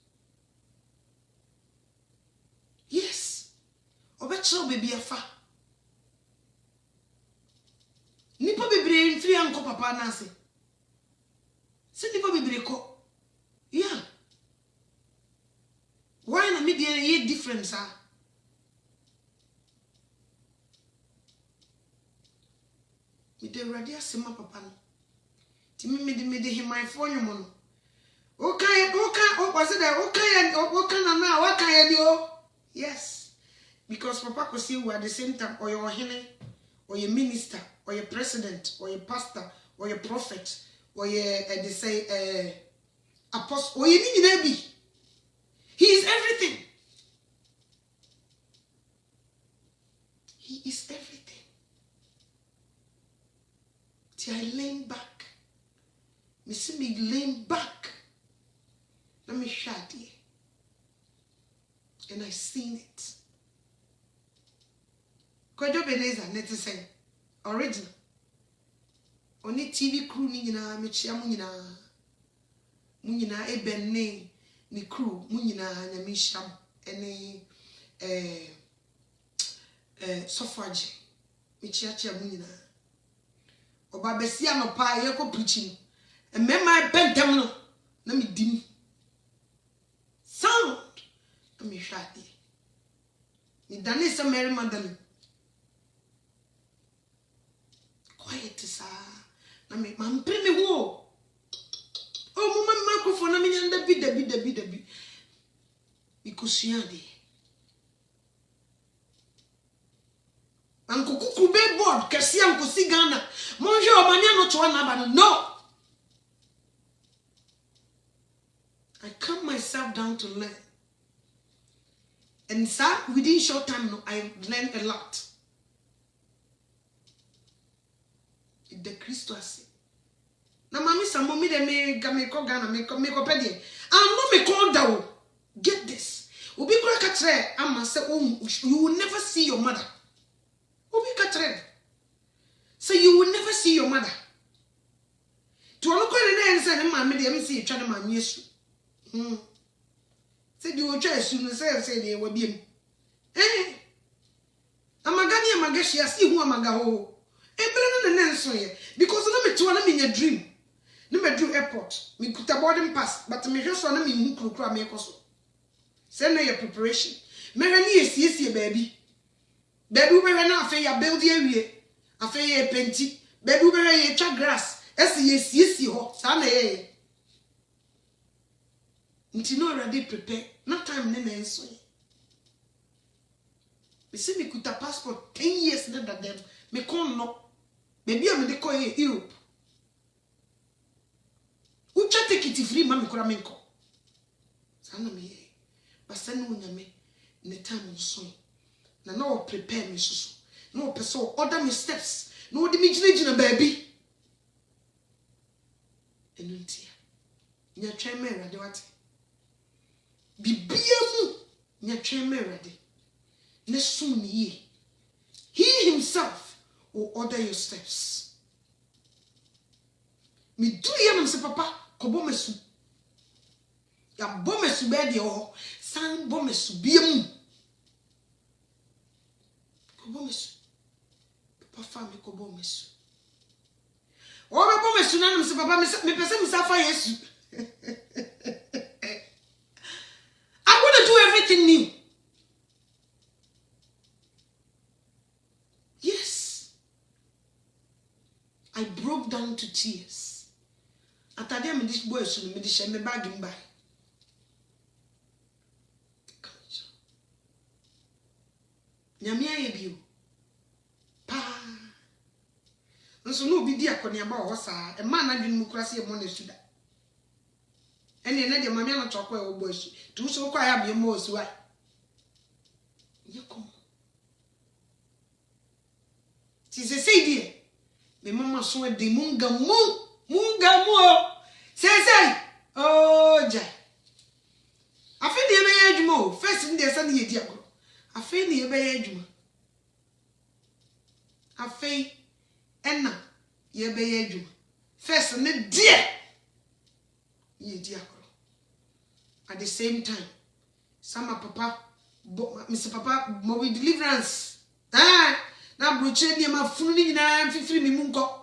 A: yes obetro baby afa nipa bebre mfiri anko papa na ase se nipa bebre ko yeah why na me dey ye difference ah me dey ready asema papa no ti me dey him my phone mo no okay o was there okay na waka ya di o yes because papa ko see we at the same time or your hene or your minister or your president or your pastor or your prophet or your they say apostle or you need be he is everything he is everything till I lean back me see me lean back let me shut it and I seen it Kojo Beneza net say original oni TV crew ni nyina me chia mu nyina ebenne ni crew mu nyina nya me sham ene sofaje me chia mu nyina oba besia no pa ye ko preaching emema bentem no na me dim sound na me hwade ni dane se Mary Magdalene quiet sa na me mampre me ho o mo microphone na me nyanda bi ikusuade anko kuku be board kesi anko si Ghana monje o mania no to na ba no I calm myself down to learn and sir within short time no I learned a lot the Christos na mami samo mi de me ko Ghana me ko pede am no me ko dawo get this obi kura ka kire ama say you will never see your mother obi ka kire say you will never see your mother to ono ko ne nse ne mami de me see twa ne mami esu say di o twa esu no say de wa biem amagani amagashi asi hu amaga ho Ebele na nenso ye because na me to na me nya dream na me dream airport me kuta boarding pass but me hwe so na me hu krokra me koso say na your preparation me hwe ni esiesie baby we be na afa ya build awie afa ya penti baby we be ya twa grass esi esiesie ho sa na ye nti no already prepare no time na nenso ye me see me kuta passport 10 years na that them me kon no maybe I'm the call Europe. Ucha take it free, mammy Kuramenko. Sana me, but send me in the time of soon. No prepare me so. No person order me steps. No the imagination baby. And untia. Nya try me ready what? Bibiamu nya try me ready. Ne soon ye. He himself will order your steps. Me do yam se papa kobo mesu. Ya bo mesu be de o san bo mesu biam. Kobo mesu. Papa fa me kobo mesu. O be bo mesu na se papa me pese me safa Yesu. I want to do everything new. Yes. I broke down to tears. Atade me this boy so me share me bag him by. Nyame ayebio. Pa. Nso no obi di akoni ba wo saa. E man na dwenu mu kura se e mo na suda. Ene na de mame na chokwa e wo boy so. Tu so kwa ya be mo osuwa. Yekom. Ti se sei die. Me mama so de munga mu. Say. Oh, ja. Afi de be ya adwuma o. First ndi esa na ye di agoro. Afi ne ye be ya adwuma. Afi enna ye be ya adwuma. First ne die ye di agoro. At the same time, sama papa Mr. Papa mo we deliverance. Na broche ni ma funu ni nyina fifiri mi mu nko.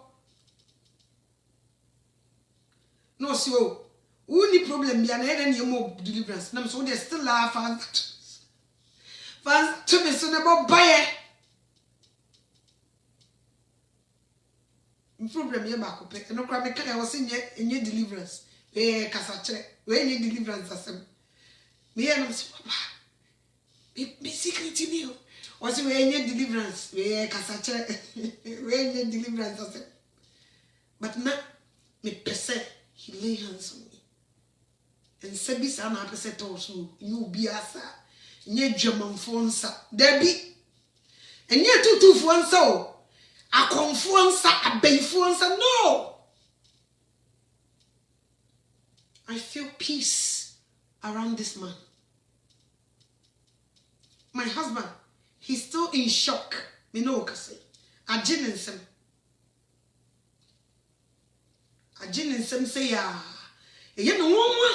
A: No si o. Uni problem bia na ede ni mo deliverance. Na so dey still laugh fast to me so na bo baye. Problem ye ba ko pe. No kra me ka wo se nye deliverance. Kasa kire. We nye deliverance asem. Me ya no so papa. Me secret ni o. Was we any deliverance? We kasache we any deliverance asem. But na me pese he lay hands on me. And sabi sa na pese to so you bi asa. Nye dwamanfo nsa. Dabi. Enye tutufo nsa o. Akonfo nsa, abayfo nsa no. I feel peace around this man. My husband, he's still in shock. Me know kase. Ajin nsem. Ajin nsem say ya. Eye no wonwa.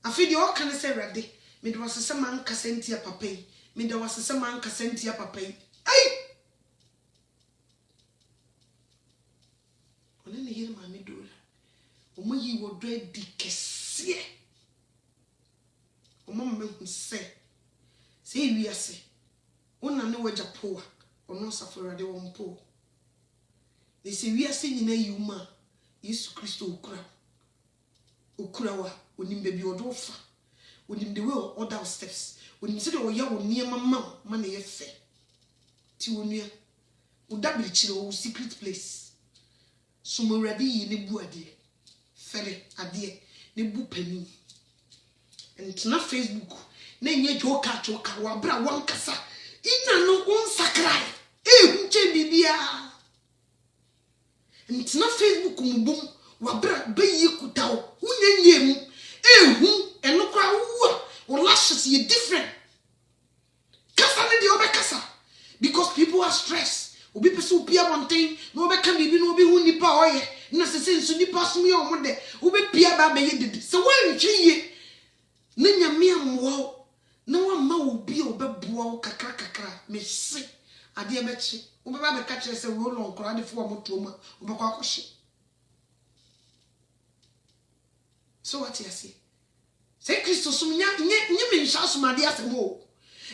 A: Afi de o kan say rade. Me de wasese man kase ntia papa yi. Me de wasese man kase ntia papa yi. Ai! Ona ne yire ma me dola. Omo yi wo do adi kese. Omo me hu say wi ase. Ona ne waja poa. Ono saforade wo mpo. Ne se wi ase nyina yuma. Yesu Kristo okura wa onim be bi odo fa. Onim the way order steps. Onim se de o ya wo niema ma na ye fe. Ti wonua. O dabli chire o secret place. Sumo rade yi ne bu ade. Fere ade ne bu pani. Entina Facebook na nye joka wa bra wan kasa. Ina no on sakrai. Hunche bibia. Entina Facebook mubum wa bra bayi kutawo. Unyenye mu. Hu enokra wo. O lashes ye different. Kasa ne de obe kasa. Because people are stressed. Obi pese obi abonten, no obe kan bibi no obi hu nipa oye. Na sese nso nipa sumi o mo de. Obi pia ba be ye dede. Se wan twiye. Na nyame amwo. Na wa ma obi obeboa kakra me se ade be chi obe ba be ka kire se wo lo nkora de fo mo to ma obe kwa kwhye. So what you say? Say Christo sum nya me nsha sum ade asem o.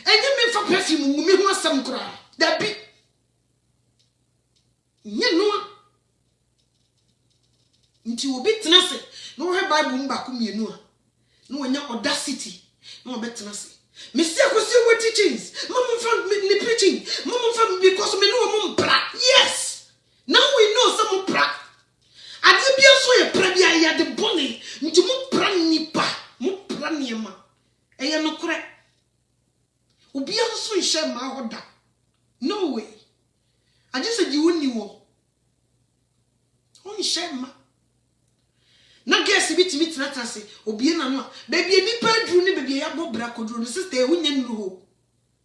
A: Enye me fa perfume mu me ho asem kora. Da bi. Nye no. Nti obi tena se no he Bible mba ko mienu a. No wonya audacity. No betena se. Me see what teachings. Mama found me preaching. Mama found because me know mum pra. Yes. Now we know some pra. Ade bia so ye pra bia ya de boni. Nti mu pra nipa. Mu pra niema. Eye no kore. Obi so nhye ma hoda. No way. I just said you woni wo. On nhye ma. Na guess bitimi tena se obi na no a baby nipa aduru ne baby ya bobra koduru no sister e hunya nru ho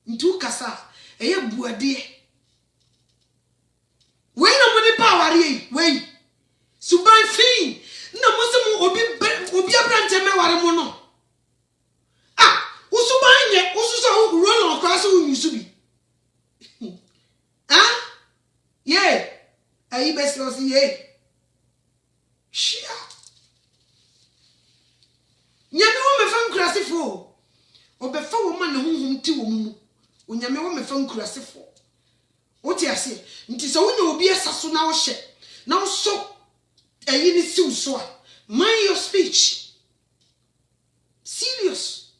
A: ntu kasa eye buade we na mo nipa aware we suban fin na mo se mo obi abrante me ware mo no usuban ye ususo ro no kwa so unyusu bi ye ayi besi o si ye shia nyame wo mefa nkurasefo obefa wo ma ne honhom ti wo mu onyame wo mefa nkurasefo wote ase nti so wonya obi asaso na wo hye Now so you see so mind your speech. Serious.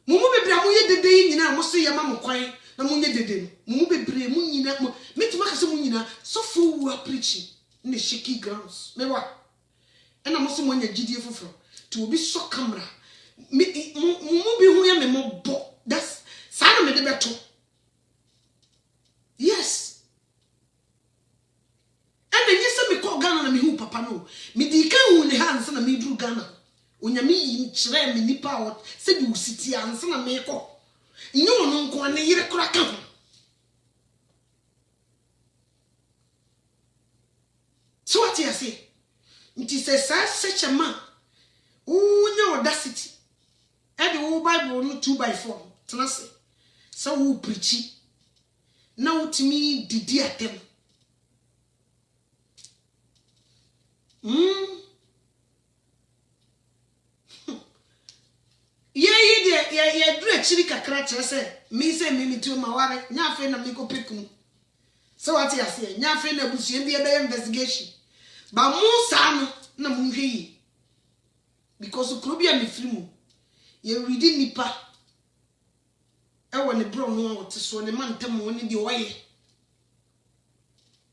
A: Mumu bebre amoye dede nyina mo se yama mo kwan na munye dede. Mumu bebre mu nyina mo metima ka se mu nyina so fu wa preaching in the shaky grounds. Me wa. E na mo se mo nya gidie foforo. To obi so camera. Mumu bi hu ya me mo bo. That's sana me de beto. Yes. And then you say me call Ghana na me hu papa no. Me di kan hu ne hands na me dru Ghana. Onyame yi kire me nipa o se bi usiti ansa na me ko. Nyo no nko na yire kura ka ho. So what you say? Nti se sa such a man. Unya audacity. E the whole Bible no 2x4. Tena se. So who preach. Now to me didi atem. Yeah, do a chili kakra say, me say me to my ware, nya fe na me ko pekunu. So what you say, nya fe na busu be investigation. Ba mu sa no na mu hwe yi. Because okrobia me free mu. Ye ready nipa. E woni bro no wote so ne man tam woni de oye.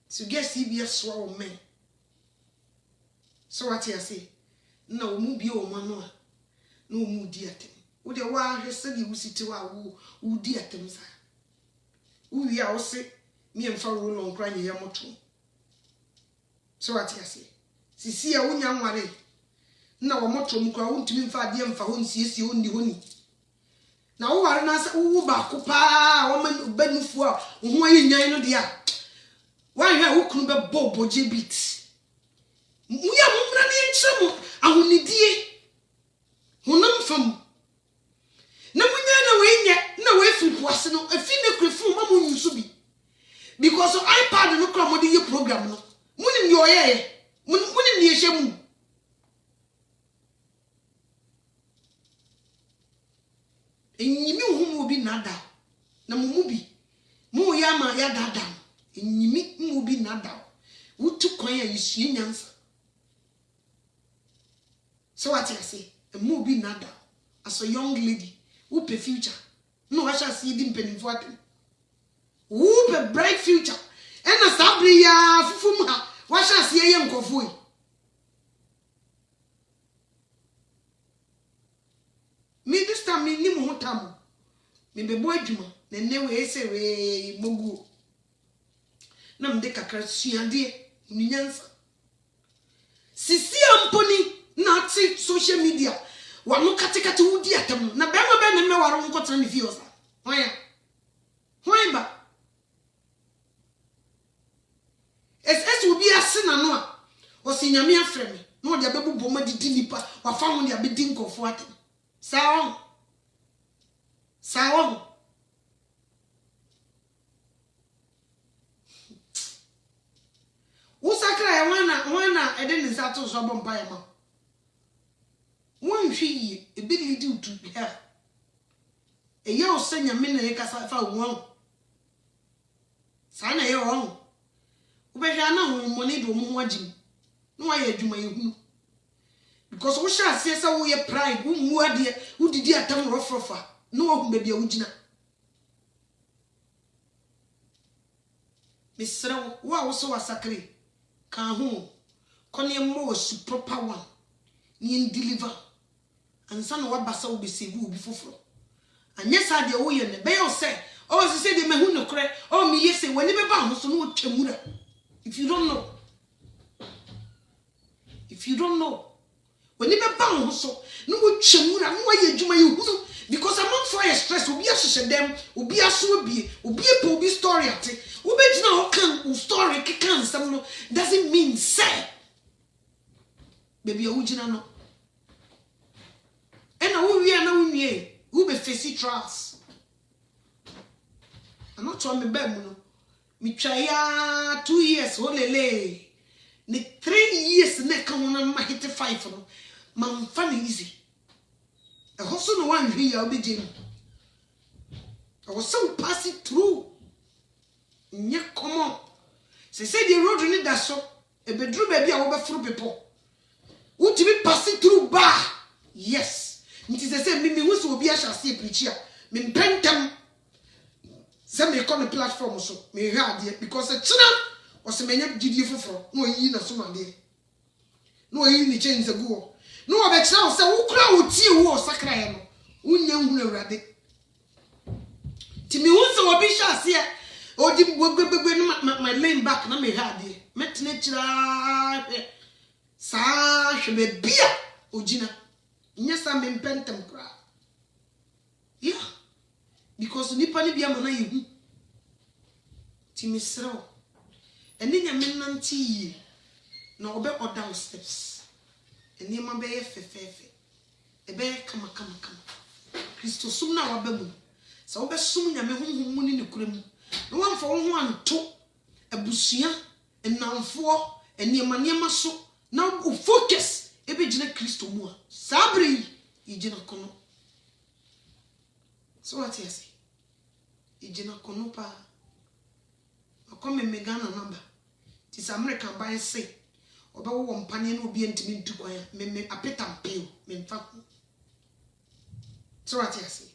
A: So guess CBS so o men. So what you say? Na o mu bi o ma no a. Na o mu di atem. Wo de wa hwese de wusiti wa wo di atem sa. Wo wi a wo se me emfa ro no nkra nye yamoto. So what you say? Sisi a wo nya nware. Na wo moto mu kra wo ntimi mfa ade mfa ho nsiesie ho ni honi. Na wo ware na se wo ba ko pa wo man banufu a wo ayi nyan no de a. Wa hwe wo kunu be boboje bit. Mu ya mu mra ne nchemo ahonidie. Honam fam. Na munya na we nya na we fi poase no afi ne krefu ma mu nyusu bi. Because so iPad no kra mo de ye program no. Munim ye oyeye. Munim ne ehye mu. Enyimi hu mu bi nada. Na mu bi. Mu ya ma ya dada. Enyimi mu bi nada. Wutu kwan ya yisue nyansa. So what I say? A mu bi nada. As a young lady. Who pe future? No, I shall see them penny for them. Who pe bright future? And a sabri ya fufuma. What shall see a young coffee? Me this time me ni mo tamu. Me be boy juma. Ne we say we mogu. Na mde kakra suade nyansa. Sisi amponi na ti social media. Wanu katikati wudi atem na bema be ne me waro nkotra ne fiosa hoya ba es obi ase na no a o si nyame afre me no de abebubo ma didi nipa wa fa ho de abedi nkofo atem sawo usakra ya wana ede ne sato so bompa ya ma one hwi e bi lidi utu ha e ye o senya me na ye kasa fa won sa na ye won wo be hwa na ho mo ne do mo ho agim no wa ye adwuma ye hunu because wo sha ase se wo ye pride wo mu ade wo didi atam rofrofa no wo hu be bia wo gina misra wo a wo so wasakre kan ho kone mo su proper one ni deliver ansa no wabasa wo be save wo bi foforo anya sa de wo ye ne be yo say o se de me hu no kre o mi ye say wani be ba ho so no twamura if you don't know wani be ba ho so no wo twamura no wa ye adwuma ye hunu because among for stress obi ahye dem obi aso obi pe obi story ate wo be gina ho kan story kekan sam no doesn't mean say baby o gina no ena wo wi ana wo nwie wo be face trials ana to me ba mu no mi twa ya 2 years holele ni 3 years na kan wona ma hit 5 no man fa ni easy e hoso no wan hwi ya obedie mu I was so pass it through nye common Se say the road ni da so e bedru ba bia wo be furu people what to be passing through bar yes nti se say me hu so obi a hyase preach a me pentam se me call the platform so me hwa ade because china o se menya gidie foforo no yi na so mande no yi ni change go no obe chira o se wo kura wo tie wo sakra ye no unya hu awurade ti me hu so obi hyase a odi gbegbe no my lane back na me hwa ade metene chira sa hwebe bia ogina nyesa me mpentem kra yeah because nipa ni bia mana yehu ti misro eni nya menanti yi na obe down steps eni ma be fefefe ebe kama Kristo sum na wabamu sa obe sum nya me honhom mu ni nekurem no wamfa wo ho anto abusua enamfo eni ma so na focus ebe gina Kristo mu a sabri igina kono so what you say igina kono pa akome megana number ti sa American buy say oba wo mpane na obi ntimi ntukwan me apetam peo me mfa so what you say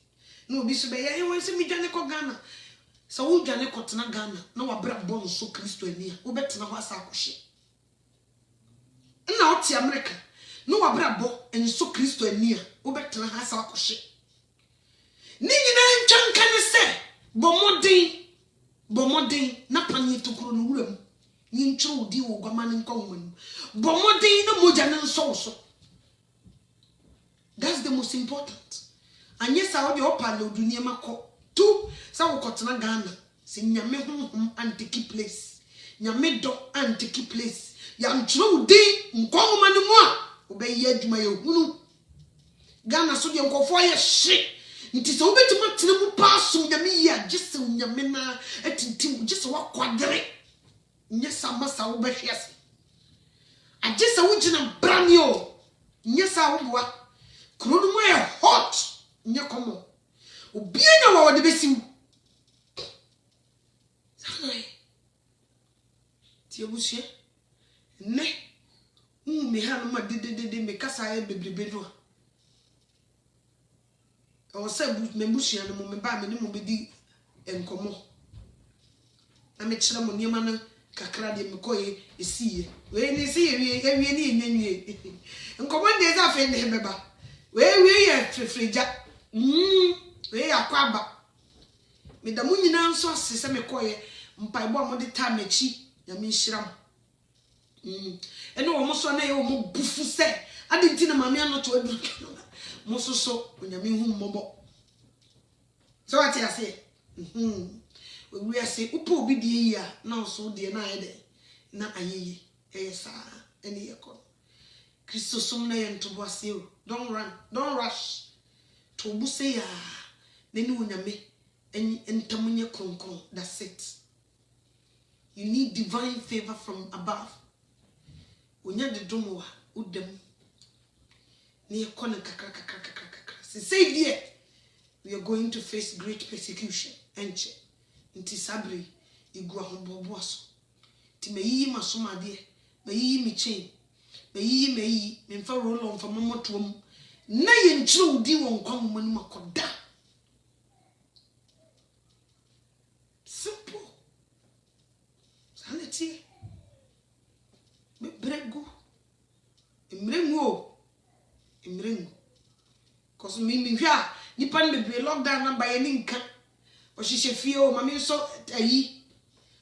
A: no obi so be ya won se mi dwane ko Ghana so wo dwane ko tena Ghana na wabra bon so Kristo ani a wo betena ho asa akohye na oti America no wabra bo enso Kristo ani a wo betena ha asa akohye ni nyina ntwanka ne se bomodin na panye tokuro no wuram ni ntro di wo gwama ne nkonwom bomodin na moja ne nso so that's the most important anye sa wo de opale odunia makọ tu sa wo kotena Ghana se nyame honhom antiki place nyame do antiki place ya ntro di nkonwom ne mu a wo be ye adwuma ye hunu Ghana so de nkofo ye hye nti so obetima tena mu paso nyame ya gese nyame na atintim gese wakwadere nyesa masa wo behwese agese wo gina branio nyesa wo boa krono mo e hot nye komo obi anya wo de besiw sanai ti obusie ne me ha no ma de me kasa e bebrebe do o se membusia no me ba me ne mo bedi enkomo na me kire mo niema no kakra de me koye esiye we ni esiye wie ni enyanwie enkomo de za fe ne beba we ye frefreja we akwaba me da munyina nso asese me koye mpaibo mo de ta mechi ya me hyiram ene wo mo so na ye wo mo bufu se ade ntina mame anoto aduru mososo onyame hu mmobo so what you say we are say upo obi die ya na so die na ayede na ayeye sa eni yekọ Kristo som na ye ntobo ase o don't rush to buse ya neni onyame entamunye kronkron that's it you need divine favor from above onya de domo udem ni ekona kakra say dear we are going to face great persecution enche nti sabri igua hombobo aso ti meyi masomade meyi mi chain meyi me mfa roll on fa momotom na ye nchiro udi won kwam manu makoda simple sanity me bregu imrengo cause me hwa nipa ne be lockdown na ba ye ni nka o hihye fie o mame so ayi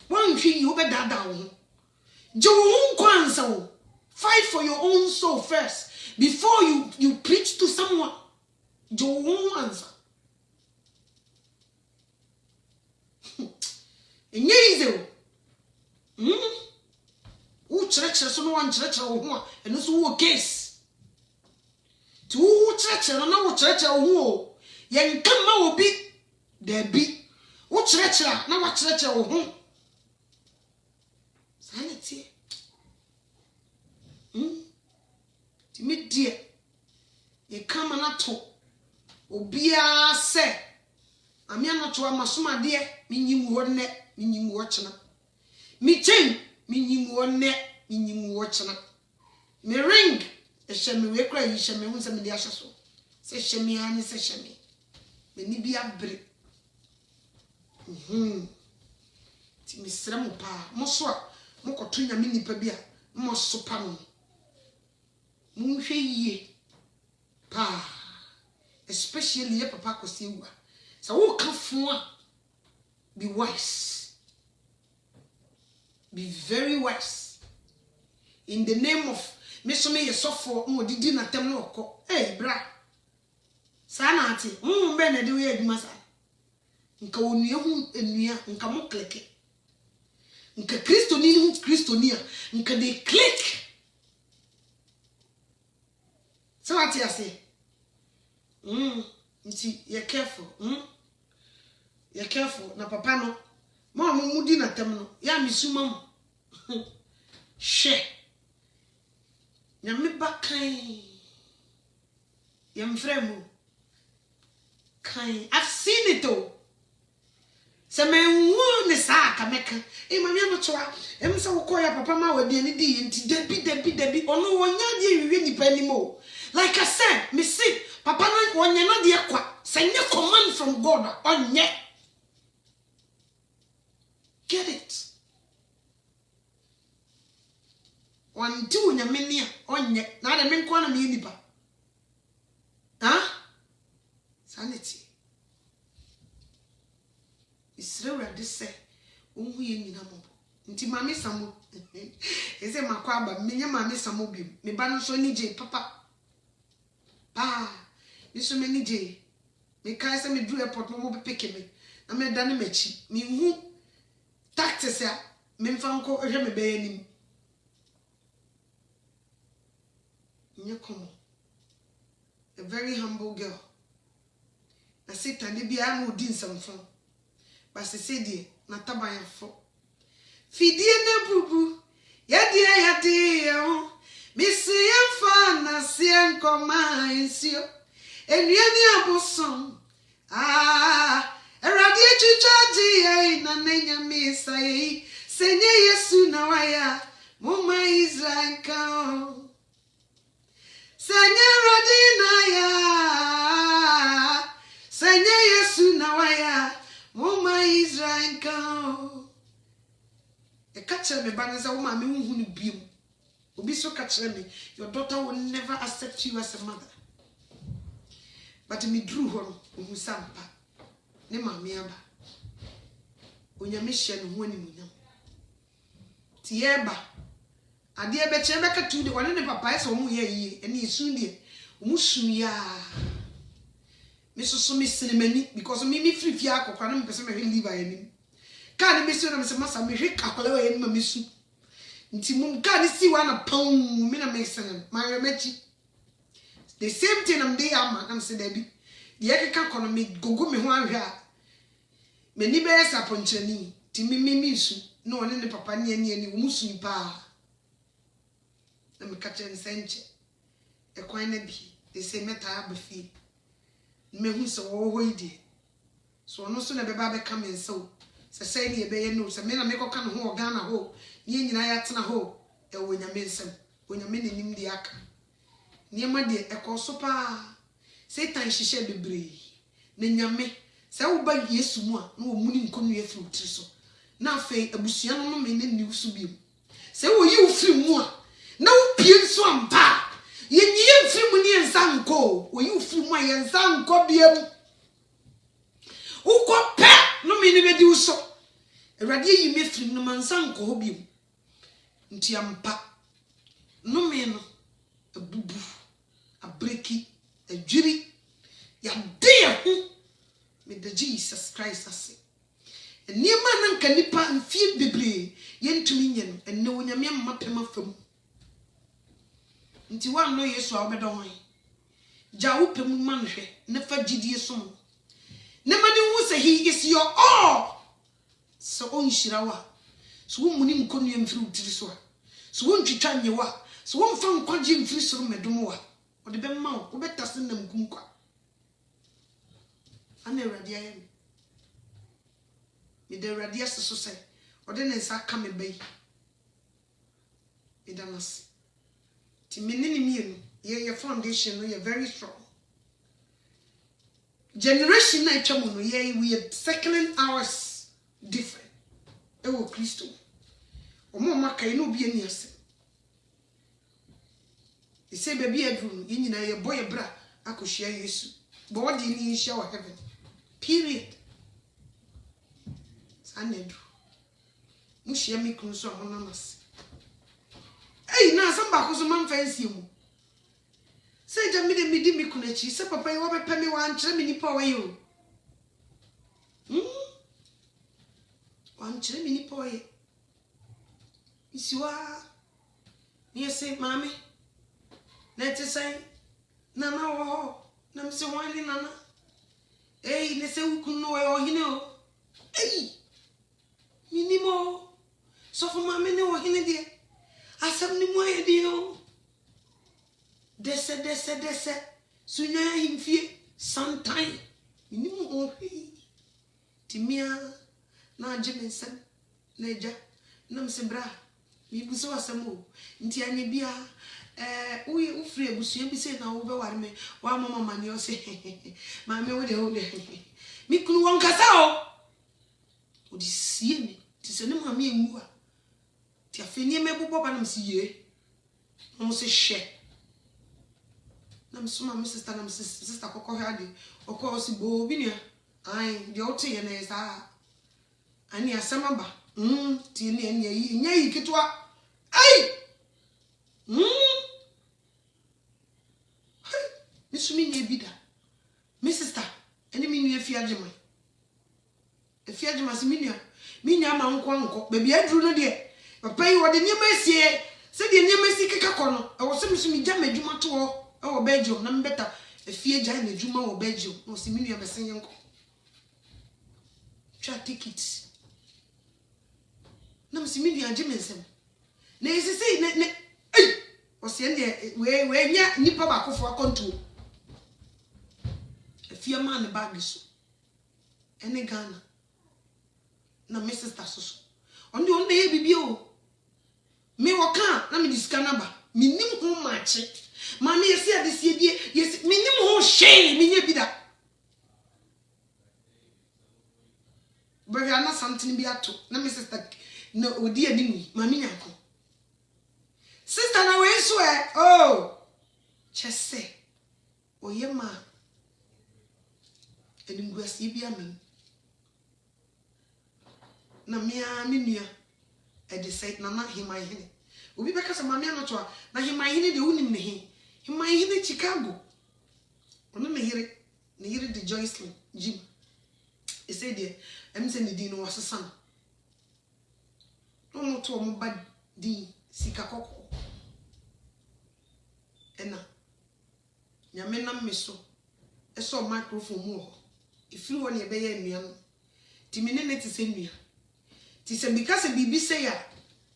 A: wan hwi yi obedada wo je wo kwanza wo fight for your own soul first before you preach to someone je wo answer enye ize o chere so no wan chere wo ho a eno so wo case tu chere na wo chere wo ho ye nka ma obi da bi wo chere na wa chere wo ho sanity ti me die ye kama na to obi a se ami anato amasomade me nyimu ho ne me nyimu ho chena me chen Meaning one net, meaning watching. Me ring, a shemmy we cry, shemmy wants a mediation. Say shemmy and say shemmy. Me ni be a break. Ti Miss Ramupa, Moswa, Mocotunya mini pebia, Mosopano. Munche ye. Pa, especially a papa cosiwa. So, who come for? Be wise. Be very wise. In the name of Miss Me, a software, did not tell no. Hey, bra. Sanati, Bene do ye, massa. Nka wonu enua nka mo click. Nka Kristo ni nka they click. So what you say? Nti you careful. You careful na papa no. Mo mudi na tem no. Ya misuma mo. She. Nyame bakan. Yem fremu. Kind. I've seen it all. Se me wu ne sa ka meka e ma me no toa em se wo koya papa ma wa bi ani di nti debi ono wonya de wiwe nipa ni mo. Like I said, me see papa no wonya na de kwa se nye command from God onye. Get it. One do nya me ni onye na de me nko na me nipa. Sanity. Israel say, "Who ye nyina mo." Nti mame samo. Ese makwa aba menye mame samo bi. Me ba no so ni je papa. Pa. Me so me ni je. Me kai se me du airport mo be pick me. Na me da ne machi. Me hu tactics ya. Me mfa nko hwe me be anim. Nyakomo. A very humble girl. Na Satan de bia no din samfon. Ba se sedie na taban fo. Fidie na bubu. Yade yo. Misi yemfa na sien koma ensio. Enuani abosom. Eradi chuchaji ye na nenya misa ye. Senye Yesu na waya. Muma Israel ka. Senye radi na ya. Senye Yesu na waya. Muma Israel ka. E catcher me banza woman me hu ni biom. Obi so catcher me, your daughter will never accept you as a mother. But me drew her hu sampa. Ne ma me aba. Onyame hye no hu ani munyam. Ti eba. Ade ebe che be ka tu de one ne papa e so mu ye yi, ene isun de. Omu sun ya. Me so me sinemani because me free fia akokwa na me pese me leave ayenim. Ka ne mesu na me se masa me hwe kakola wa yenim mesu. Nti mum ka ne si wa na pam me na me senen. Ma remachi. The same thing am dey am am se da bi. De ekeka kono me gogo me ho ahwe a. Me ni be esa ponchani. Ti me su. No one ne papa ne ani omusu pa. Na me ka chen senche. E kwan na bi. They say meta abafi. Me hu se wo ho ide. So no so na be ba be come and so. Say ni ebe ye no se me na me ko ka no ho Ghana ho. Ni nyina ya tena ho. E wo nyame nsem. Wo nyame nanim di aka. Niema de e ko so pa. Satan hihye bebre. Na nyame se wo ba Yesu mu a na wo muni nkonu afiri utiri so. Na afei abusua no me ne ni usu biem. Se wo yi ufiri mu a na wo pie so ampa. Ye nyi mfiri mu ni ensanko. Wo yi ufiri mu a ye ensanko biem. Uko pe no me ni bedi uso. Erade yi me firi no mansanko ho biem. Nti ampa. No me no abubu abreki adwiri ya de ho me the Jesus Christ ase. Niema na nka nipa mfie bebre yentumi nye no enne wonyame amapema fam. Nti wa no Yesu a obedo hon ja wo pem manhwe ne fa gidie som ne made hu se he is your all so on shirawa so wo muni nkonu mfiri utiri so a so wo ntwitwa nyewa so wo mfa nkwaje mfiri so medom wa o de bemma wo betase nam kunkwa ana Awurade ayem me de Awurade aseso se o de ne nsa ka me bai Medamas. Timinini your foundation, you're very strong. Generation na chamuno ye we are circling hours different. Ewo Kristo. Omo maka ino bi ani ase. He say baby edru yin nyina ye boy bra akohia Yesu. But what do you need share heaven? Period. Sanedru. Mu share me kun so honamas. Hey, na samba ko so man fancy mu. Say ja me de midi me kunachi, say papa you be pay me wan kire me nipa wa yo. Wan kire me nipa wa ye. Isiwa. Ni say mami. Na te say nana wo. Na me say wan ni nana. Hey, ne say ukun no o hine o. Hey. Minimo. So for mami ne o hine de. Asam ni mo ye de o. Dese. Sunya himfie sometime. Minimum o timia na agimensem na eja na msebra mi buso asemo nti anye bia wo free abusua bi se na wo be ware me wa mama mani o se ma me wo de mi kunu won kasa o odi sie mi ti se ne ma me emu a ti afeni me bobo ba na msiye mo se hye na msuma my sister na sister kokko hade okko si bo bi ne ai de ote ye na esa ani asema ba ti ne nya yi kitwa ai misumi nye bida my sister eni mi nu efiagema si minya ma nko ba bia duru no de papa yi wode nyema sie se de nyema si keka kono e wo se misumi gya madwuma to ho o Belgium na mbeta efie gya na adwuma wo Belgium no si minu abesen yenko twa ticket na msi minu agimensem na esisi ne o se ende we nya nipa ba kofo akonto efie ma ne bag so ene Ghana na my sister so onde onde ye bibi o me woka na me diskana ba minim ho mache mama yesi adesie bie yesi minim ho hye minye bida bega na something bi ato na my sister no odi animu mama nyako sister na we so oh chese oyema eningwasi bi amen na mia minua e decide na himai hene obi beka se mama no to na himai hene de unim ne he himai hene Chicago ono me yire de Joycelyn Jim e say de em se ne di no wasesa no no to mo bad di sika kokko ena nyame na meso e so microphone mu ho ifiri woni e be ya nua no timine ne ti se nua ti se because bibi say ya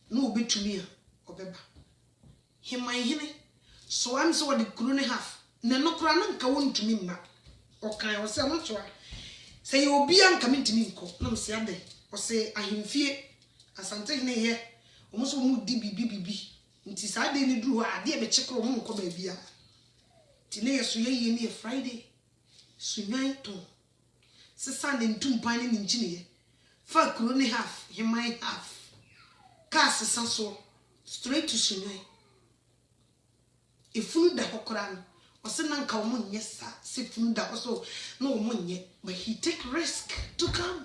A: no obetumi a obeba himai hene so am so the kunu ne half na no kura na nka wontumi mma okan o se no toa say obi anka mentumi nko na mse ade o se ahemfie asante ne ye omo so mu di bibi nti sa de ni duru a de be chekro mo nko ba bia ti ne ye so ye ne Friday sunyan to se Sunday ntumpan ne nchine ye fa kunu ne half himai half cast so straight to sunyan ifunu da hokora no ose na nka wo nye sa se funu da so no wo nye but he take risk to come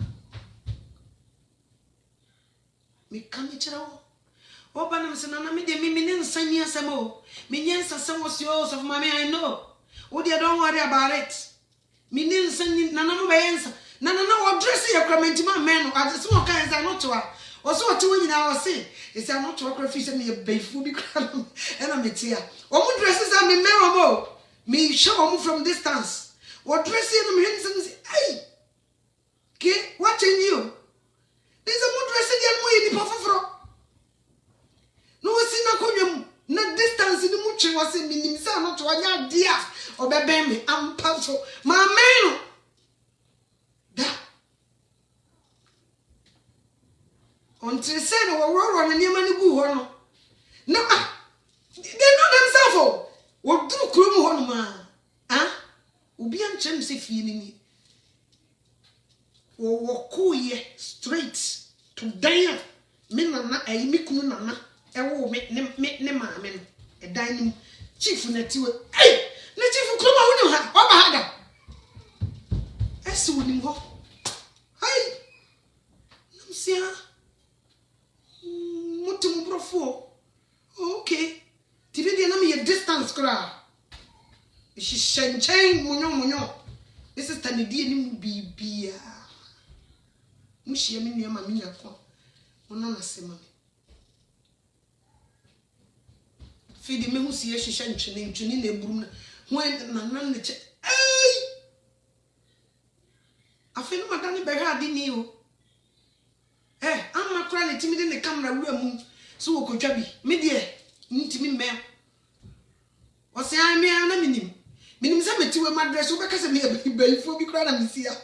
A: me come chirawo oba na mse na me de me ne nsani asemo me nye nsasemo so of mama I know wo dey don't worry about it me ne nsani na mo bayensa na wo dress your comment ma men no ase mo kan say no to a oso oti wo nyina wo se ese no to akra fi se me beifu bi kra na me tia o mu dresses am me mo me show mu from distance what dressing no me say hey ke watching you this a mu dressing dem mo yi ni pofoforo no we si na konwam na distance ni mu twe wo se minim say no to anya dia obeben me ampa so ma men no da until say no wo ro na niam ni gu ho no No, they know themselves. What do Krum Honma? Ah, Ubi and Chem say feeling or cool straight to Diana. Minana, a mikunana, a woman, Nemamen, a dining chief Netu. Hey, Native Kuma, what had I saw him go. Hey, Namsia, Mutum Brofo. Okay, Tividia Nami a distance cry. She shan chain Munyo. This is Tanidi Bibia. Mushi Minia Mamina. Onana semami. Feed me who see she shan chinin a broom when Nanan the check. Hey! I feel Madame Berard in you. Eh, I'm a crying timid in the camera room. So could Jabby, me dear, need me mare. Or say I may an minim. Minim summer to a madras over Casamia before we cry and see her.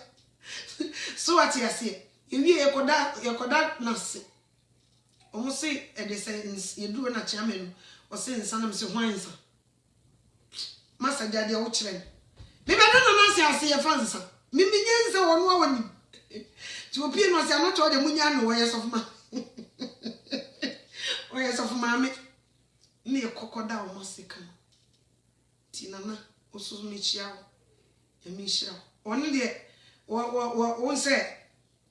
A: So what I say, you hear your codat nurse. Almost say a descendants, you do a chairman or saying son of Sir Wines. Master Daddy old children. Maybe I don't know, I see a fancy. Mimians or one to appear not not all the Munyan ways of my ways of mammy. Me a crocodile must come. Tinana, also Michel, and Michel. Only there, or say,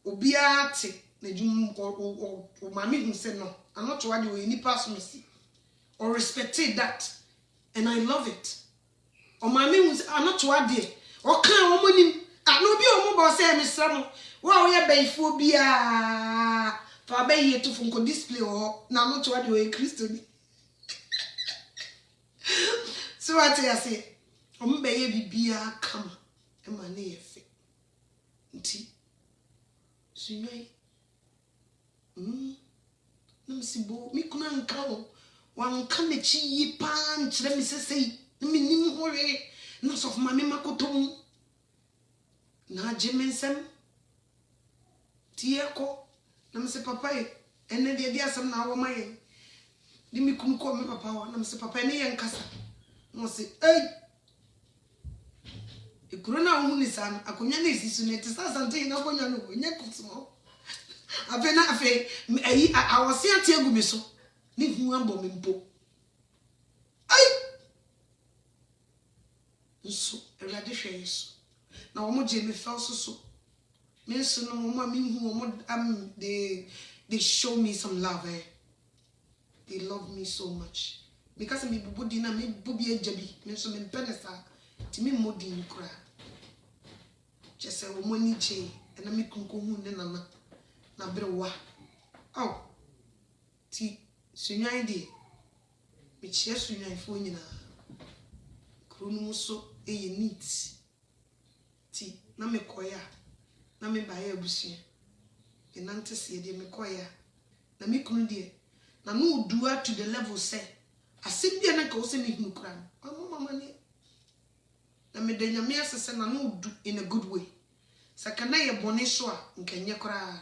A: Obiati. Or mammy who said no, I'm not sure you any person or respected that, and I love it. Or mammy who's I'm not sure dear, or can't woman, I know be a mobile say, Miss Samuel, well, we are bay for beer for bay here to funko display or now not sure you a Christian. So I say, bay beer come and my near fit. Tea. So Namsibo, me couldn't count. One can achieve punch, let me say, me worry, not of Mammy Makoton. Na Jimensem Tiako, Namse Papa, and then the idea some now my end. Dimi couldn't call me Papa, Namse Papa and Cassa. No say, hey, a corona only son, a community soon to start something up on your neck. I was saying, tell me so. Leave one bomb in book. So, a radish. Now, what Jamie felt so. Miss no mammy who they show me some love, eh? They love me so much. Because me budina me bobby a jabby, Miss in Penesa, to me modding cry. Just a woman che, and I make kunku nana. Na brewa oh ti sunyan de me chia sunyan fo nyina kronu so eye neat ti na me koya na me ba ya abusia e nante se de me koya na me kunu de na no do to the level say asem bia na ka wo se me hunu kra mama ne na me de nyame asese na no do in a good way sakana ye bone so a nkanye kra.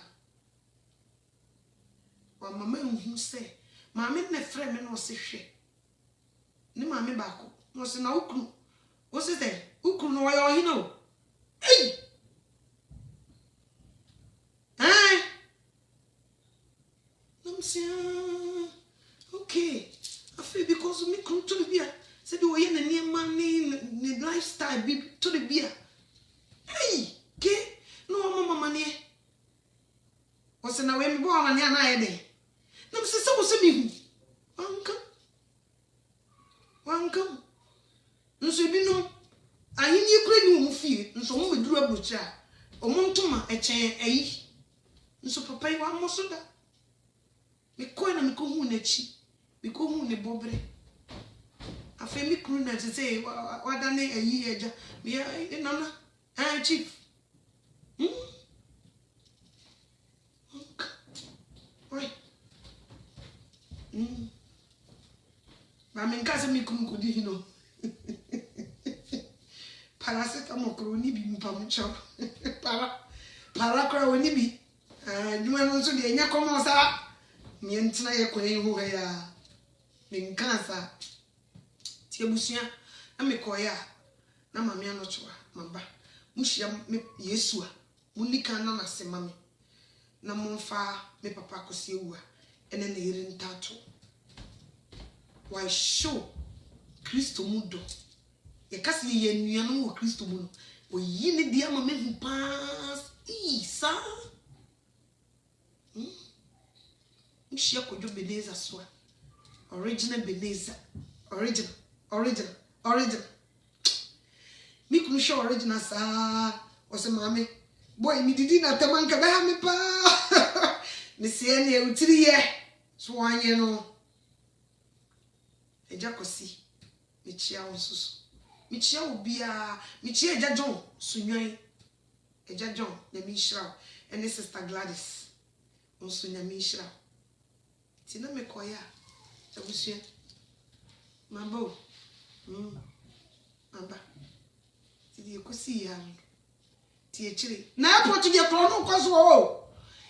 A: Mama who say, Mammy, my friend, and was a shit. No, Mammy Bacco was an oak. What's it then? Who could know all you know? Hey! Eh? I'm saying, okay. I feel because of me come to the beer. Said, oh, yeah, the near money, the lifestyle be to the beer. Hey! Okay? No, Mamma money. What's an away born and I day? No, so was me. Uncle. No, so you know, I need you feel, and so we drew a butcher. Or Montuma, a chain, eh? And so papa, one more soda. Me coin and go home, we go home, the bobbery. I feel me crooner to say, what done a year, we are in honor, and chief. Why? Mamma casa mi comunque di no. Paracetamol croni bi mpamucho. Para woni bi. Duma no so de nya komo sa. Mi entina ye kwen hu ha ya. me nkansa ti abusua na me koya na mame anochoa maba muhia me Yesu a munika na nasema me na momfa me papa akosi ewu a ene na yiri ntato why show Kristo mudo ye kasi ye nuanu wo Kristo mu no oyi ne dia ma me hu pass isa muhia kojo Beneza so original Beneza original mi kunu show original sa o se mame boy mi didi na tamanka be ha me pa me se ne utiri ye so anye no eja kosi mi chia onsusu mi chia obia mi chia eja John sunwan eja John na mi shira and sister Gladys onsunya mi shira ti na me koya abusua mabo amba ti di kosi ya ti echiri na airport ge pro no koso o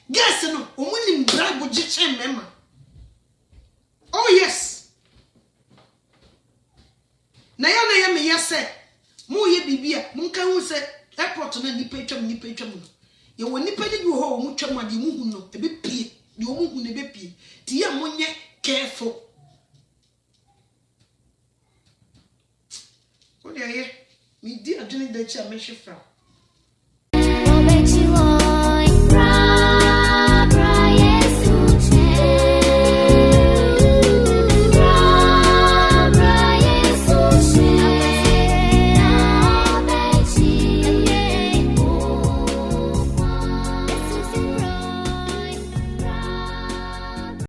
A: guess no omuni mbrabo giche mema oh yes na ya me yese mu ye bibia munka hu se airport na nipa twam no ye wo nipa de bi ho mu twam ade mu hu no ebe pie de o mu hu ne be pie ti ya monye careful o de ye mi di adwene da chi a me hwefra